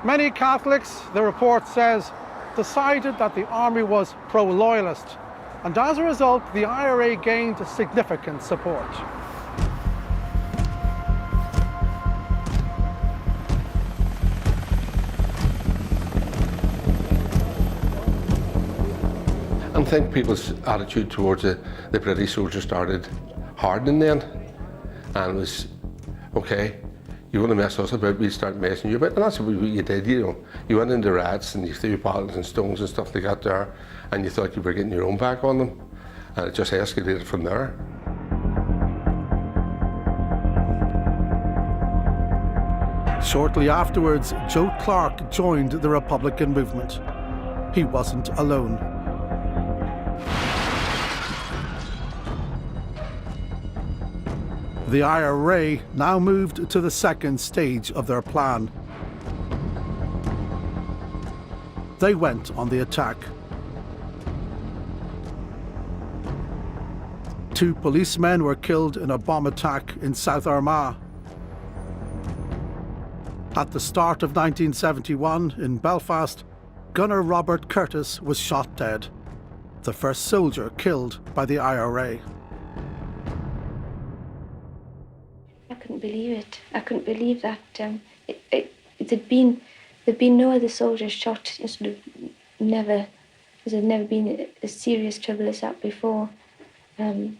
Many Catholics, the report says, decided that the army was pro-loyalist, and as a result, the IRA gained significant support. I think people's attitude towards the British soldiers started hardening then, and it was, okay, you want to mess us about, we'll start messing you about, and that's what you did, you know. You went into rats and you threw bottles and stones and stuff they got there, and you thought you were getting your own back on them, and it just escalated from there. Shortly afterwards, Joe Clark joined the Republican movement. He wasn't alone. The IRA now moved to the second stage of their plan. They went on the attack. 2 policemen were killed in a bomb attack in South Armagh. At the start of 1971 in Belfast, gunner Robert Curtis was shot dead, the first soldier killed by the IRA. I couldn't believe it. I couldn't believe that there'd been no other soldiers shot. There'd never been a serious trouble as that before. And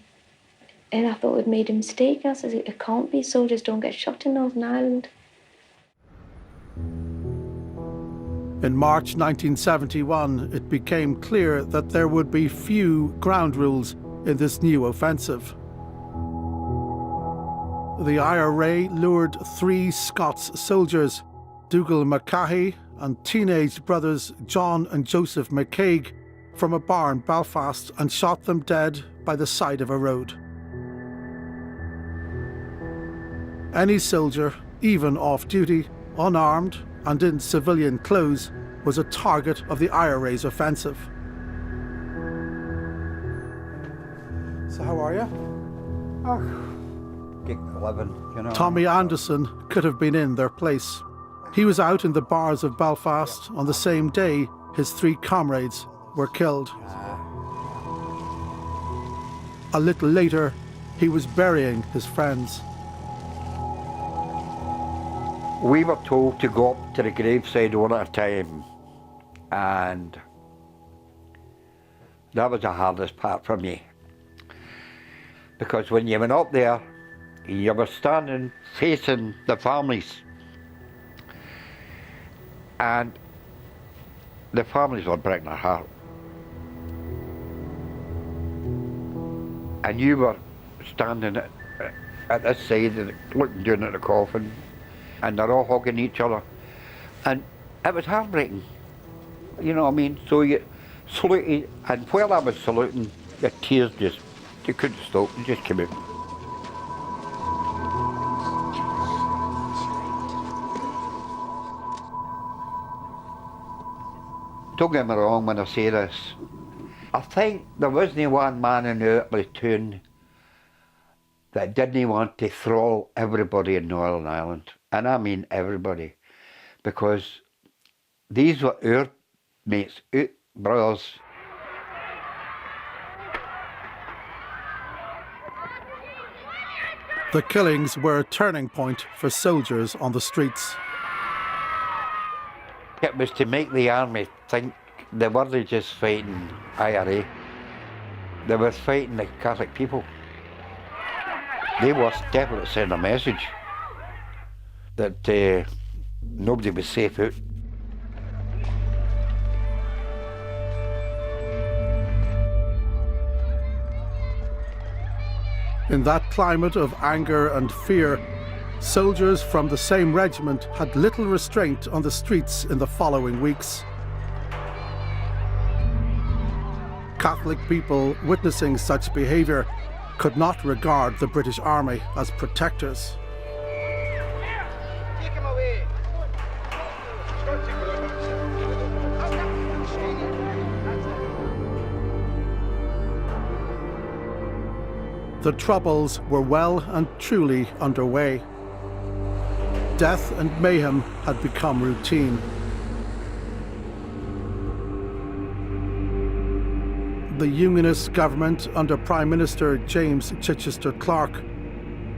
I thought we'd made a mistake. I said, it can't be. Soldiers don't get shot in Northern Ireland. In March 1971, it became clear that there would be few ground rules in this new offensive. The IRA lured 3 Scots soldiers, Dougal Mackay and teenage brothers John and Joseph McCaig, from a bar in Belfast and shot them dead by the side of a road. Any soldier, even off-duty, unarmed and in civilian clothes, was a target of the IRA's offensive. So how are you? Living, you know. Tommy Anderson could have been in their place. He was out in the bars of Belfast on the same day his 3 comrades were killed. A little later, he was burying his friends. We were told to go up to the graveside one at a time, and that was the hardest part for me. Because when you went up there, you were standing facing the families, and the families were breaking their heart. And you were standing at this side, and looking down at the coffin, and they're all hugging each other. And it was heartbreaking, you know what I mean? So you saluted, and while I was saluting, the tears just, they couldn't stop, they just came out. Don't get me wrong when I say this. I think there wasn't one man in our platoon that didn't want to throttle everybody in Northern Ireland. And I mean everybody. Because these were our mates, our brothers. The killings were a turning point for soldiers on the streets. It was to make the army think they weren't just fighting IRA, they were fighting the Catholic people. They were definitely sending a message that nobody was safe out. In that climate of anger and fear, soldiers from the same regiment had little restraint on the streets in the following weeks. Catholic people witnessing such behaviour could not regard the British Army as protectors. The Troubles were well and truly underway. Death and mayhem had become routine. The Unionist government under Prime Minister James Chichester Clark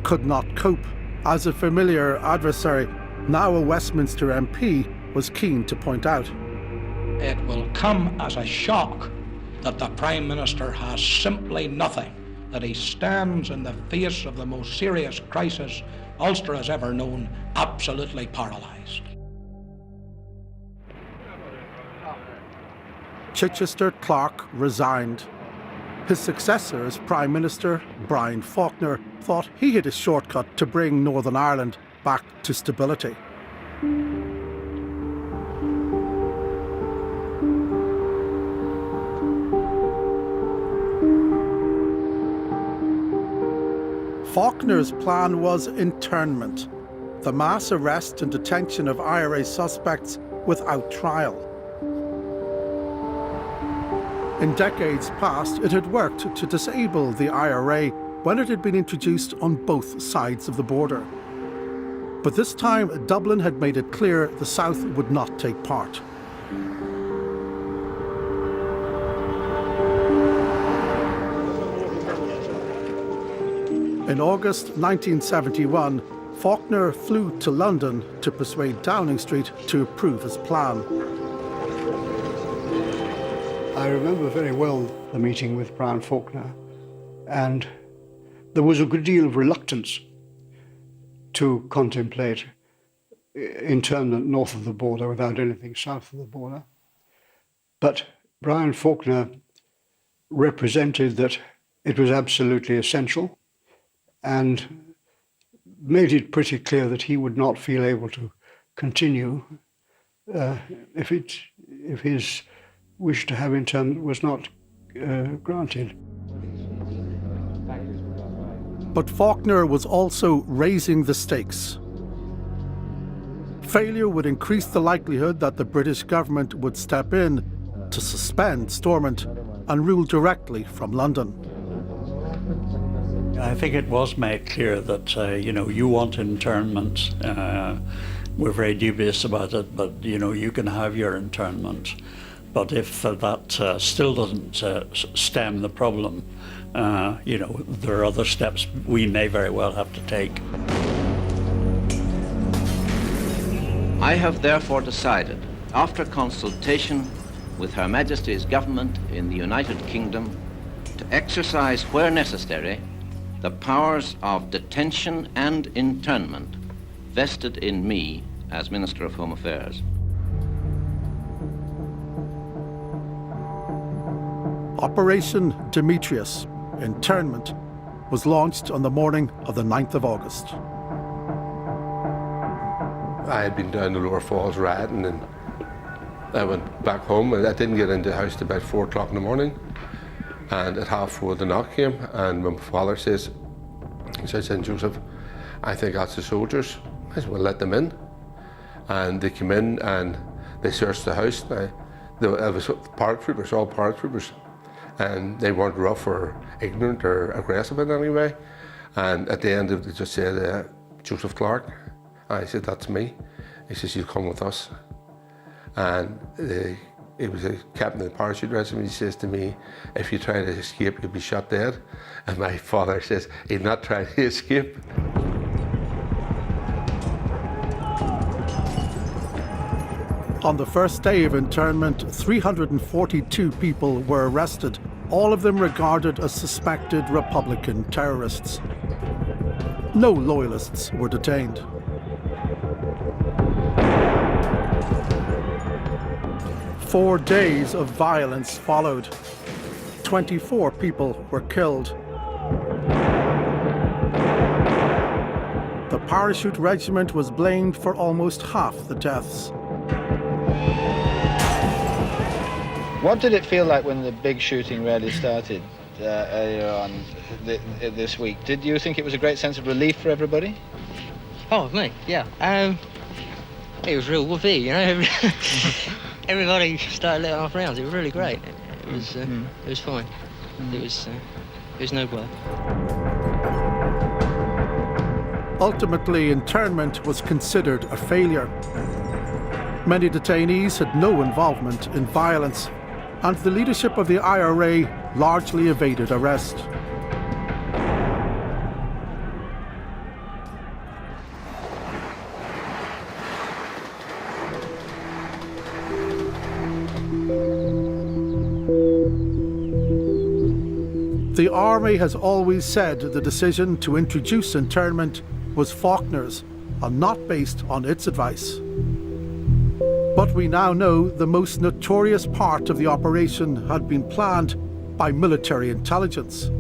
could not cope, as a familiar adversary, now a Westminster MP, was keen to point out. It will come as a shock that the Prime Minister has simply nothing, that he stands in the face of the most serious crisis Ulster has ever known, absolutely paralysed. Chichester Clark resigned. His successor as Prime Minister, Brian Faulkner, thought he had a shortcut to bring Northern Ireland back to stability. Faulkner's plan was internment, the mass arrest and detention of IRA suspects without trial. In decades past, it had worked to disable the IRA when it had been introduced on both sides of the border. But this time, Dublin had made it clear the South would not take part. In August 1971, Faulkner flew to London to persuade Downing Street to approve his plan. I remember very well the meeting with Brian Faulkner, and there was a good deal of reluctance to contemplate internment north of the border without anything south of the border. But Brian Faulkner represented that it was absolutely essential and made it pretty clear that he would not feel able to continue if his wish to have internment was not granted. But Faulkner was also raising the stakes. Failure would increase the likelihood that the British government would step in to suspend Stormont and rule directly from London. I think it was made clear that, you want internment. We're very dubious about it, but, you can have your internment. But if that still doesn't stem the problem, there are other steps we may very well have to take. I have therefore decided, after consultation with Her Majesty's government in the United Kingdom, to exercise where necessary the powers of detention and internment vested in me as Minister of Home Affairs. Operation Demetrius, internment, was launched on the morning of the 9th of August. I had been down the Lower Falls rioting, and I went back home, and I didn't get into the house till about 4 o'clock in the morning. And at 4:30 the knock came, and my father says, St. Joseph, I think that's the soldiers. I said, well, let them in. And they came in and they searched the house. Now, it was paratroopers, all paratroopers, and they weren't rough or ignorant or aggressive in any way. And at the end, they just said, Joseph Clark. I said, that's me. He says, you come with us. And he was a captain of the parachute regiment. He says to me, if you try to escape, you'll be shot dead. And my father says, he'd not try to escape. On the first day of internment, 342 people were arrested, all of them regarded as suspected Republican terrorists. No loyalists were detained. Four days of violence followed. 24 people were killed. The parachute regiment was blamed for almost half the deaths. What did it feel like when the big shooting really started earlier on this week? Did you think it was a great sense of relief for everybody? Oh, me, yeah. It was real whoopee, Everybody started letting off rounds. It was really great. It was fine. It was no bother. Ultimately, internment was considered a failure. Many detainees had no involvement in violence, and the leadership of the IRA largely evaded arrest. The army has always said the decision to introduce internment was Faulkner's and not based on its advice. But we now know the most notorious part of the operation had been planned by military intelligence.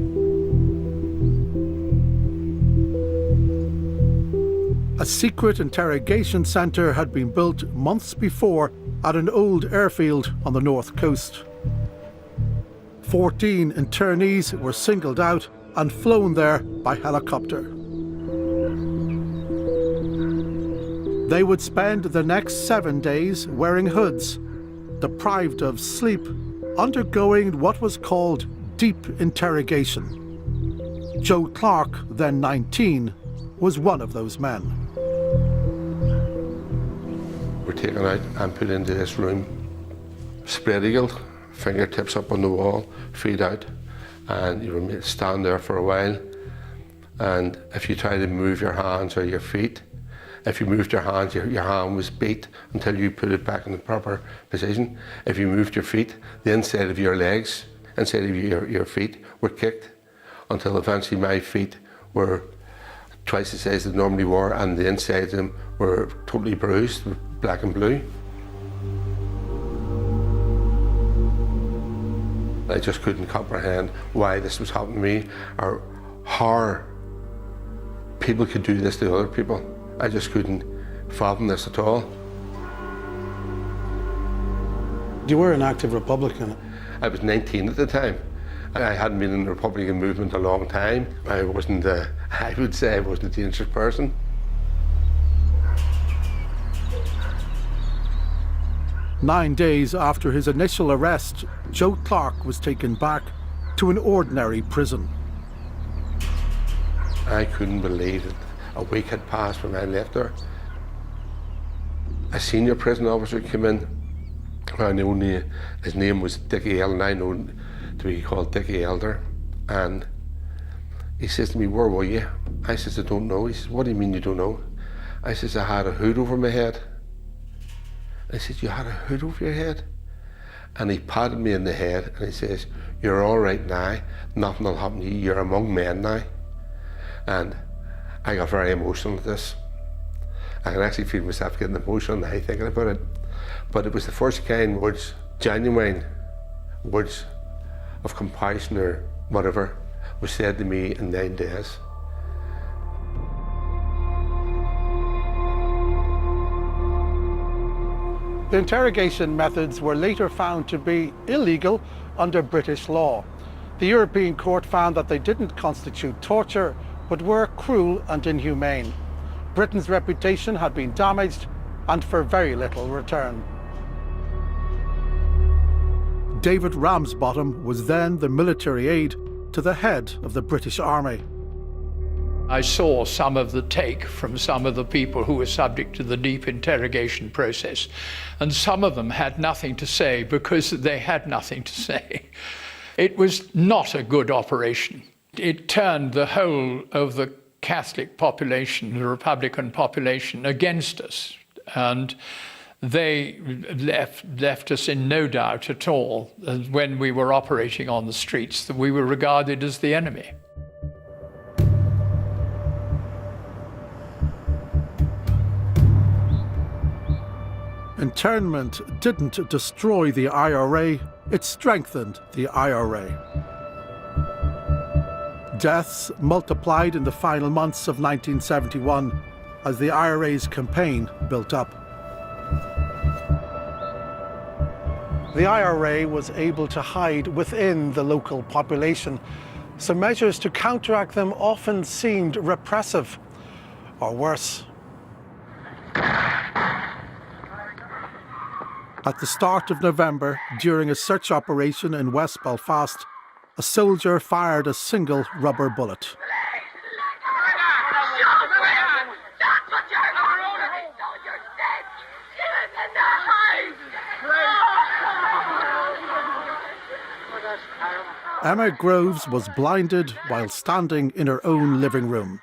A secret interrogation centre had been built months before at an old airfield on the north coast. 14 internees were singled out and flown there by helicopter. They would spend the next 7 days wearing hoods, deprived of sleep, undergoing what was called deep interrogation. Joe Clark, then 19, was one of those men. We're taken out and put into this room, spread eagled, fingertips up on the wall, feet out, and you stand there for a while. And if you try to move your hands or your feet, if you moved your hands, your hand was beat until you put it back in the proper position. If you moved your feet, the inside of your legs, inside of your feet were kicked until eventually my feet were twice the size they normally were, and the insides of them were totally bruised, black and blue. I just couldn't comprehend why this was happening to me, or how people could do this to other people. I just couldn't fathom this at all. You were an active Republican. I was 19 at the time. I hadn't been in the Republican movement a long time. I wasn't, I would say I wasn't a dangerous person. "9 days after his initial arrest, Joe Clark was taken back to an ordinary prison. I couldn't believe that a week had passed when I left there. A senior prison officer came in. I knew his name was Dickie Elder, and I know to be called Dickie Elder. And he says to me, "Where were you?" I says, "I don't know." He says, "What do you mean you don't know?" I says, "I had a hood over my head." I said, "You had a hood over your head?" And he patted me in the head and he says, "You're all right now, nothing will happen to you, you're among men now." And I got very emotional at this. I can actually feel myself getting emotional now thinking about it. But it was the first kind words, genuine words of compassion or whatever, was said to me in 9 days. The interrogation methods were later found to be illegal under British law. The European Court found that they didn't constitute torture, but were cruel and inhumane. Britain's reputation had been damaged, and for very little return. David Ramsbottom was then the military aide to the head of the British Army. I saw some of the take from some of the people who were subject to the deep interrogation process, and some of them had nothing to say because they had nothing to say. It was not a good operation. It turned the whole of the Catholic population, the Republican population, against us, and they left us in no doubt at all when we were operating on the streets that we were regarded as the enemy. Internment didn't destroy the IRA, it strengthened the IRA. Deaths multiplied in the final months of 1971 as the IRA's campaign built up. The IRA was able to hide within the local population, so measures to counteract them often seemed repressive, or worse. At the start of November, during a search operation in West Belfast, a soldier fired a single rubber bullet. Emma Groves was blinded while standing in her own living room.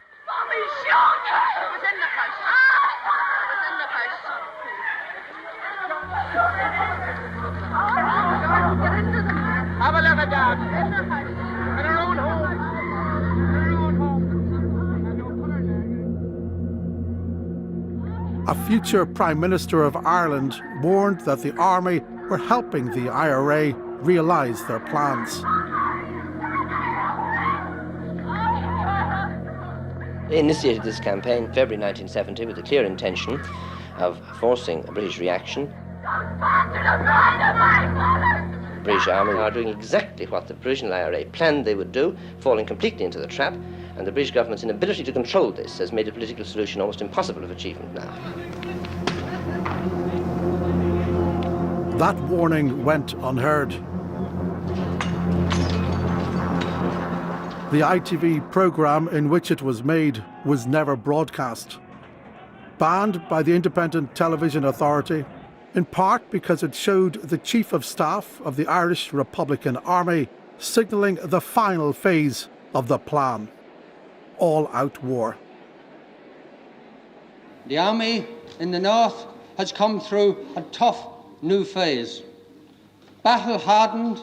A future Prime Minister of Ireland warned that the army were helping the IRA realise their plans. They initiated this campaign in February 1970 with the clear intention of forcing a British reaction. The British Army are doing exactly what the provisional IRA planned they would do, falling completely into the trap, and the British government's inability to control this has made a political solution almost impossible of achievement now. That warning went unheard. The ITV programme in which it was made was never broadcast. Banned by the Independent Television Authority, in part because it showed the Chief of Staff of the Irish Republican Army signalling the final phase of the plan: all-out war. The army in the north has come through a tough new phase. Battle-hardened,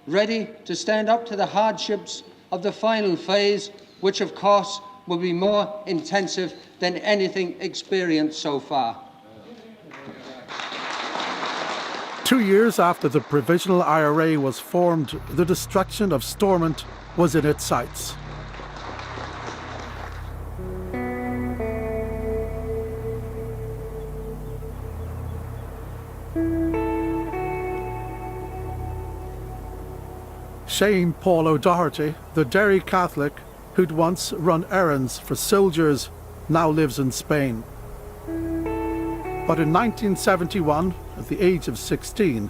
ready to stand up to the hardships of the final phase, which of course will be more intensive than anything experienced so far. 2 years after the Provisional IRA was formed, the destruction of Stormont was in its sights. Shane Paul O'Doherty, the Derry Catholic who'd once run errands for soldiers, now lives in Spain. But in 1971, at the age of 16,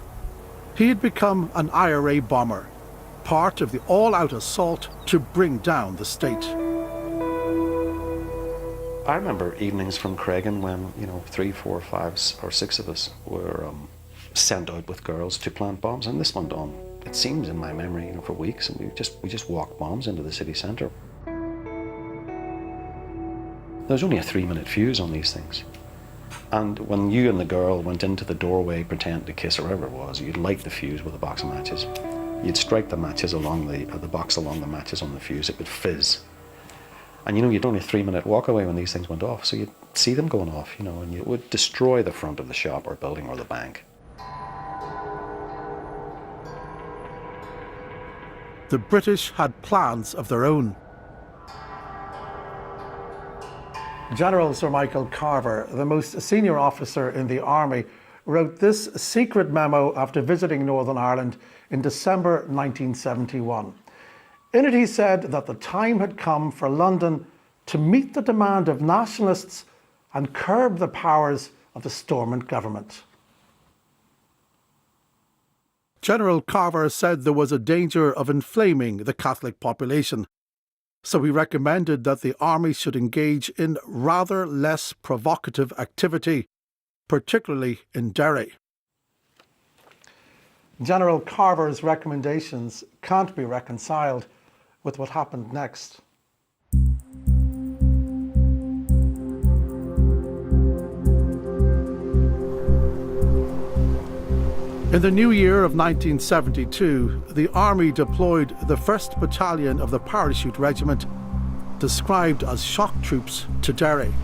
he had become an IRA bomber, part of the all-out assault to bring down the state. I remember evenings from Craigan when, 3, 4, 5 or 6 of us were sent out with girls to plant bombs, and this went on, it seems in my memory, for weeks, and we just walked bombs into the city centre. There was only a 3-minute fuse on these things. And when you and the girl went into the doorway pretending to kiss or whatever it was, you'd light the fuse with a box of matches. You'd strike the matches along the box along the matches on the fuse, it would fizz. And you'd only a 3-minute walk away when these things went off, so you'd see them going off, and it would destroy the front of the shop or building or the bank. The British had plans of their own. General Sir Michael Carver, the most senior officer in the army, wrote this secret memo after visiting Northern Ireland in December 1971. In it he said that the time had come for London to meet the demand of nationalists and curb the powers of the Stormont government. General Carver said there was a danger of inflaming the Catholic population, so he recommended that the army should engage in rather less provocative activity, particularly in Derry. General Carver's recommendations can't be reconciled with what happened next. In the new year of 1972, the Army deployed the 1st Battalion of the Parachute Regiment, described as shock troops, to Derry.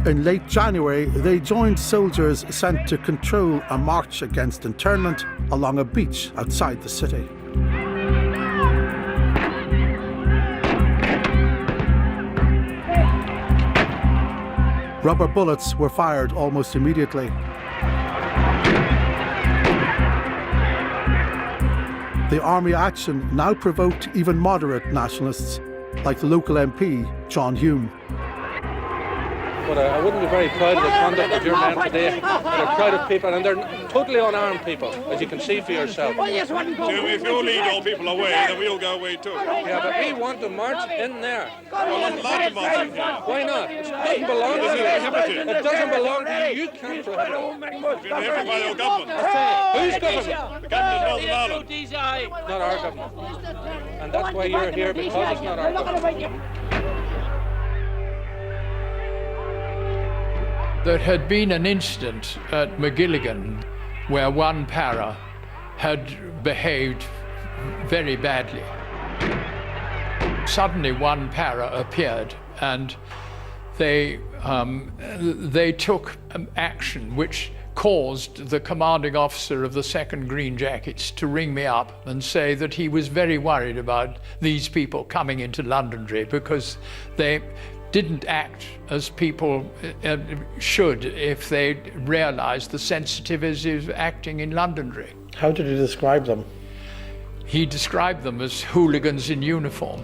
In late January, they joined soldiers sent to control a march against internment along a beach outside the city. Rubber bullets were fired almost immediately. The army action now provoked even moderate nationalists, like the local MP, John Hume. But I wouldn't be very proud of the conduct of your men today. They're proud of people, and they're totally unarmed people, as you can see for yourself. So if you lead all people away, then we'll go away too. Yeah, but we want to march in there. Well, I'm allowed to march in here. Why not? It doesn't belong to you. It doesn't belong to you. You can't prohibit it. It's been prohibited by your government. Whose government? The government of Northern Ireland. Not our government. And that's why you're here, because it's not our government. There had been an incident at McGilligan where one para had behaved very badly. Suddenly one para appeared and they took action which caused the commanding officer of the 2nd Green Jackets to ring me up and say that he was very worried about these people coming into Londonderry because they didn't act as people should if they realised the sensitivities of acting in Londonderry. How did he describe them? He described them as hooligans in uniform.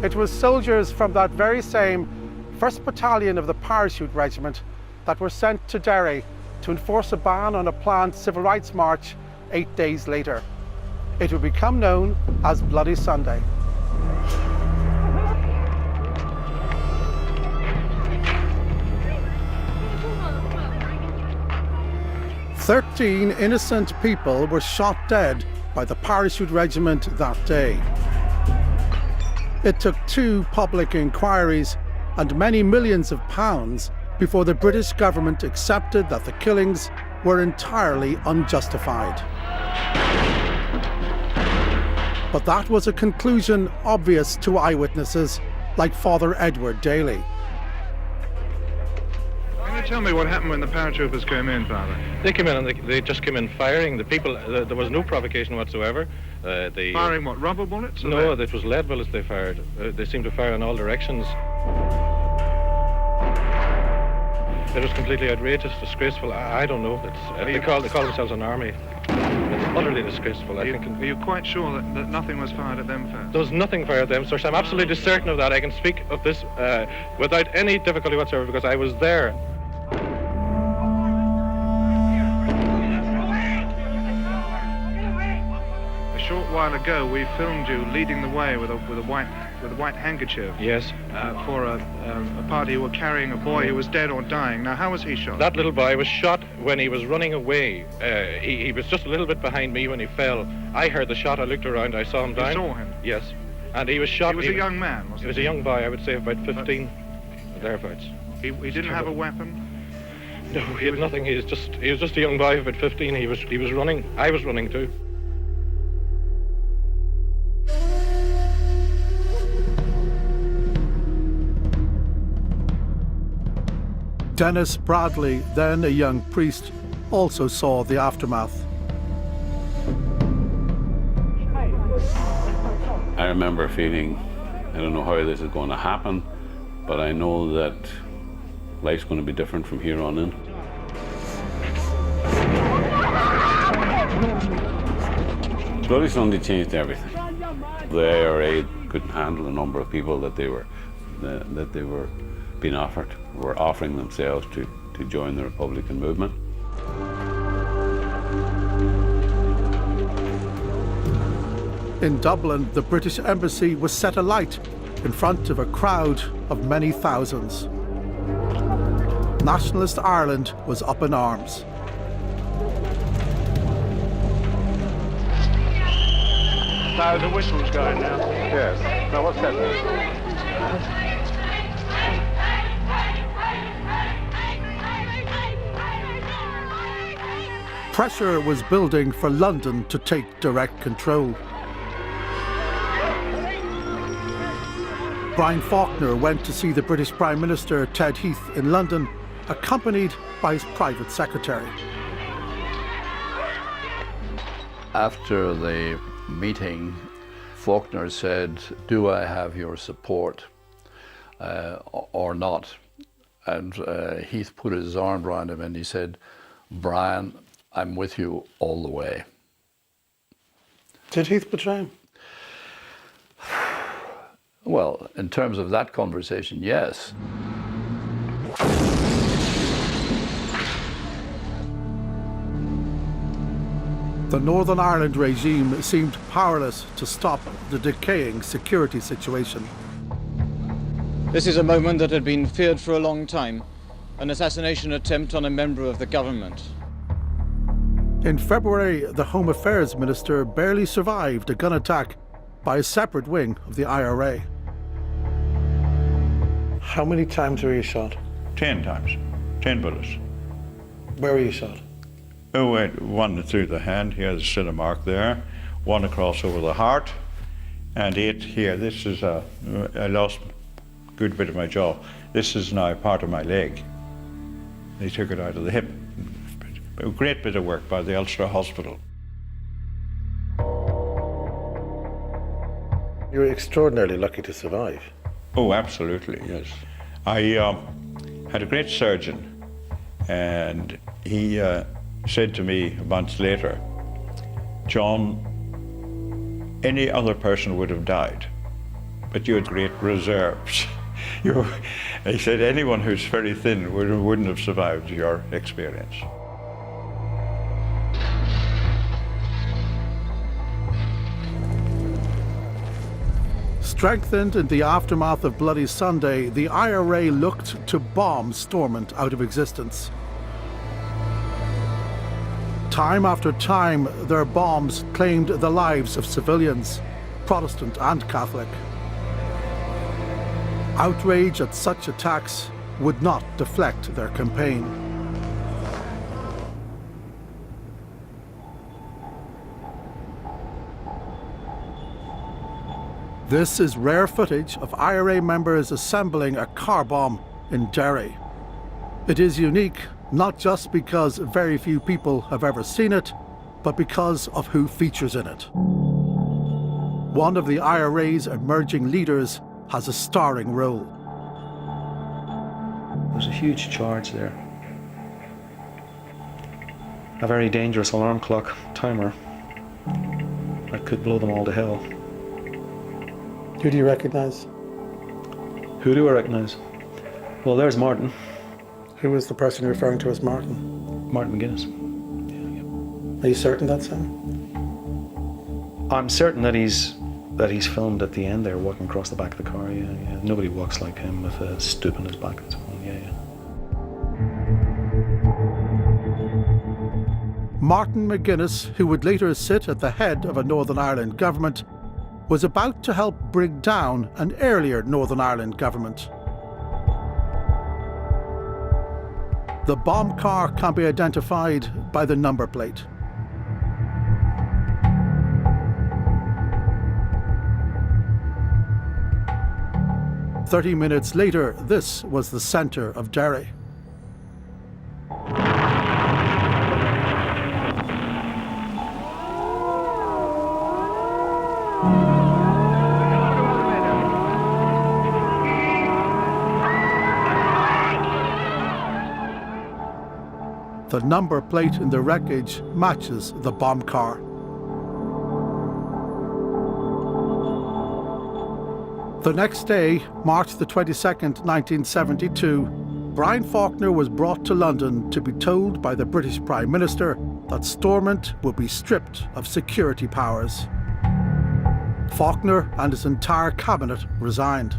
It was soldiers from that very same 1st Battalion of the Parachute Regiment that were sent to Derry to enforce a ban on a planned civil rights march 8 days later. It would become known as Bloody Sunday. "13 innocent people were shot dead by the Parachute Regiment that day. It took 2 public inquiries and many millions of pounds before the British government accepted that the killings were entirely unjustified. But that was a conclusion obvious to eyewitnesses like Father Edward Daly. Can you tell me what happened when the paratroopers came in, Father? They came in and they just came in firing. The people, there was no provocation whatsoever. Firing what, rubber bullets? No, it was lead bullets they fired. They seemed to fire in all directions. It was completely outrageous, disgraceful. I don't know. They call themselves an army. It's utterly disgraceful, I think. Are you quite sure that nothing was fired at them first? There was nothing fired at them, sir. I'm absolutely certain of that. I can speak of this without any difficulty whatsoever because I was there. A short while ago, we filmed you leading the way with a white handkerchief. Yes. For a party who were carrying a boy who was dead or dying. Now, how was he shot? That little boy was shot when he was running away. He was just a little bit behind me when he fell. I heard the shot. I looked around. I saw him down. You saw him? Yes. And he was shot. He was a young man, wasn't he? He was a young boy. I would say about 15, thereabouts. He didn't have a weapon? No, he had nothing. He was just a young boy of about 15. He was running. I was running too. Dennis Bradley, then a young priest, also saw the aftermath. I remember feeling, I don't know how this is going to happen, but I know that life's going to be different from here on in. Bloody Sunday changed everything. The IRA couldn't handle the number of people that they were being offered, were offering themselves to join the Republican movement. In Dublin, the British Embassy was set alight in front of a crowd of many thousands. Nationalist Ireland was up in arms. Now the whistle's going now. Yes. Now what's that mean? Pressure was building for London to take direct control. Brian Faulkner went to see the British Prime Minister Ted Heath in London, accompanied by his private secretary. After the meeting, Faulkner said, "Do I have your support or not?" And Heath put his arm around him and he said, "Brian, I'm with you all the way." Did Heath betray him? Well, in terms of that conversation, yes. The Northern Ireland regime seemed powerless to stop the decaying security situation. This is a moment that had been feared for a long time, an assassination attempt on a member of the government. In February, the Home Affairs Minister barely survived a gun attack by a separate wing of the IRA. How many times were you shot? 10 times. 10 bullets. Where were you shot? Oh, wait, one through the hand. Here's still a mark there. one across over the heart, and 8 here. This is I lost a good bit of my jaw. This is now part of my leg. They took it out of the hip. A great bit of work by the Ulster Hospital. You were extraordinarily lucky to survive. Oh, absolutely, yes. I had a great surgeon, and he said to me a month later, "John, any other person would have died, but you had great reserves." He said anyone who's very thin wouldn't have survived your experience. Strengthened in the aftermath of Bloody Sunday, the IRA looked to bomb Stormont out of existence. Time after time, their bombs claimed the lives of civilians, Protestant and Catholic. Outrage at such attacks would not deflect their campaign. This is rare footage of IRA members assembling a car bomb in Derry. It is unique not just because very few people have ever seen it, but because of who features in it. One of the IRA's emerging leaders has a starring role. There's a huge charge there. A very dangerous alarm clock timer that could blow them all to hell. Who do you recognise? Who do I recognise? Well, there's Martin. Who was the person you're referring to as Martin? Martin McGuinness. Are you certain that's him? I'm certain that he's filmed at the end there, walking across the back of the car. Yeah. Nobody walks like him with a stoop on his back and so on. Yeah. Martin McGuinness, who would later sit at the head of a Northern Ireland government, was about to help bring down an earlier Northern Ireland government. The bomb car can be identified by the number plate. "30 minutes later, this was the centre of Derry. The number plate in the wreckage matches the bomb car. The next day, March the 22nd, 1972, Brian Faulkner was brought to London to be told by the British Prime Minister that Stormont would be stripped of security powers. Faulkner and his entire cabinet resigned.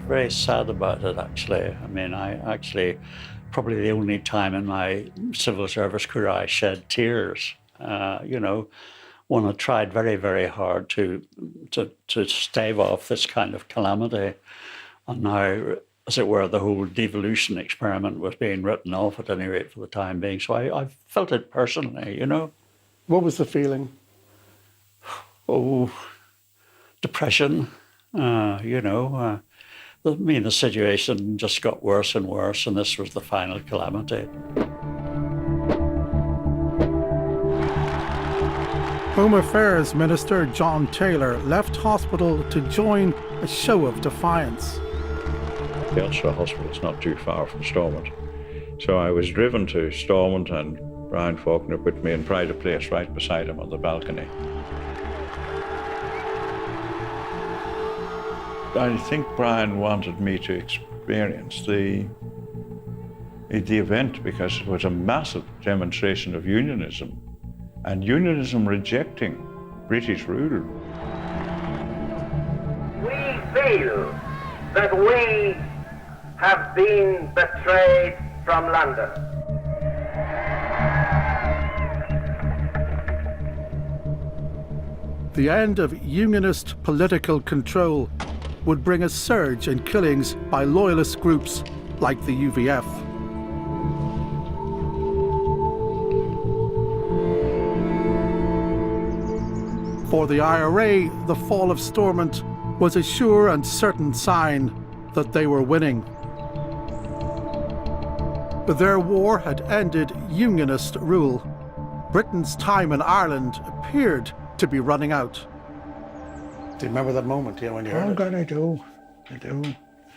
Very sad about it, actually. I mean, probably the only time in my civil service career I shed tears. One had tried very, very hard to stave off this kind of calamity, and now, as it were, the whole devolution experiment was being written off, at any rate for the time being. So I felt it personally, What was the feeling? Oh, depression, the situation just got worse and worse, and this was the final calamity. Home Affairs Minister John Taylor left hospital to join a show of defiance. The Ulster Hospital is not too far from Stormont. So I was driven to Stormont, and Brian Faulkner put me in pride of place right beside him on the balcony. I think Brian wanted me to experience the event because it was a massive demonstration of unionism, and unionism rejecting British rule. We feel that we have been betrayed from London. The end of unionist political control would bring a surge in killings by loyalist groups like the UVF. For the IRA, the fall of Stormont was a sure and certain sign that they were winning. Their war had ended Unionist rule. Britain's time in Ireland appeared to be running out. Do you remember that moment, when you heard Oh it? God, I do.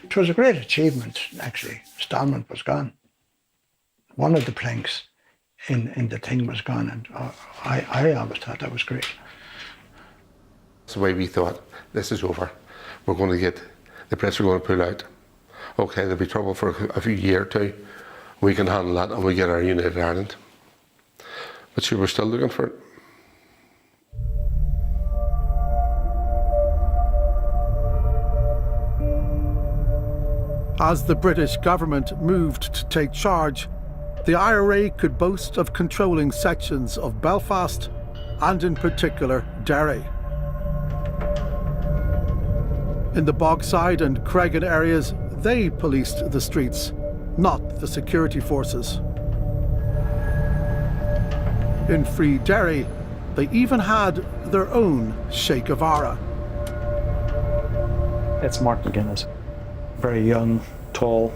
It was a great achievement, actually. Stormont was gone. One of the planks in the thing was gone, and I always thought that was great. That's the way we thought, this is over. We're going to get, the Brits are going to pull out. Okay, there'll be trouble for a few year or two. We can handle that and we get our United Ireland. But sure, we're still looking for it. As the British government moved to take charge, the IRA could boast of controlling sections of Belfast and in particular Derry. In the Bogside and Cregan areas, they policed the streets, not the security forces. In Free Derry, they even had their own Che Guevara. It's Mark McGuinness. Very young, tall,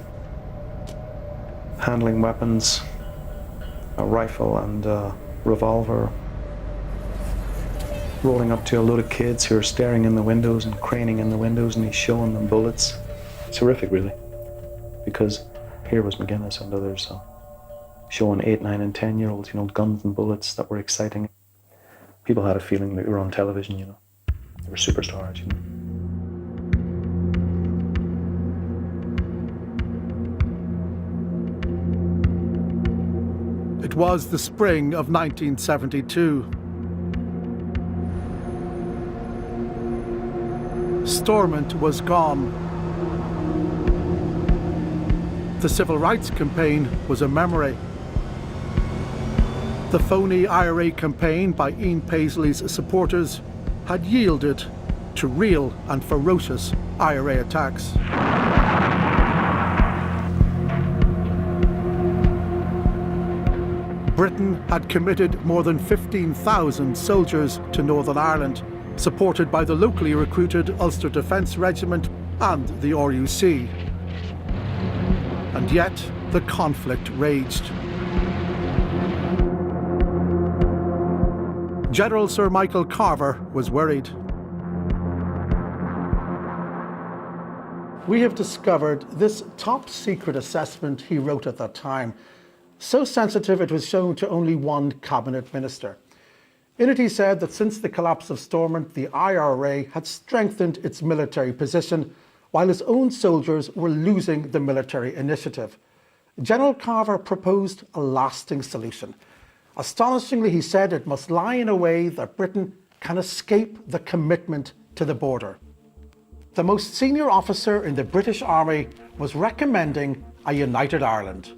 handling weapons, a rifle and a revolver, rolling up to a load of kids who are staring in the windows and craning in the windows, and he's showing them bullets. It's horrific, really, because here was McGuinness and others showing 8, 9 and 10-year-olds, guns and bullets that were exciting. People had a feeling that we were on television, They were superstars, It was the spring of 1972. Stormont was gone. The Civil Rights Campaign was a memory. The phony IRA campaign by Ian Paisley's supporters had yielded to real and ferocious IRA attacks. Britain had committed more than 15,000 soldiers to Northern Ireland, supported by the locally recruited Ulster Defence Regiment and the RUC. And yet, the conflict raged. General Sir Michael Carver was worried. We have discovered this top-secret assessment he wrote at that time. So sensitive it was shown to only one cabinet minister. In it he said that since the collapse of Stormont, the IRA had strengthened its military position while his own soldiers were losing the military initiative. General Carver proposed a lasting solution. Astonishingly, he said it must lie in a way that Britain can escape the commitment to the border. The most senior officer in the British Army was recommending a united Ireland.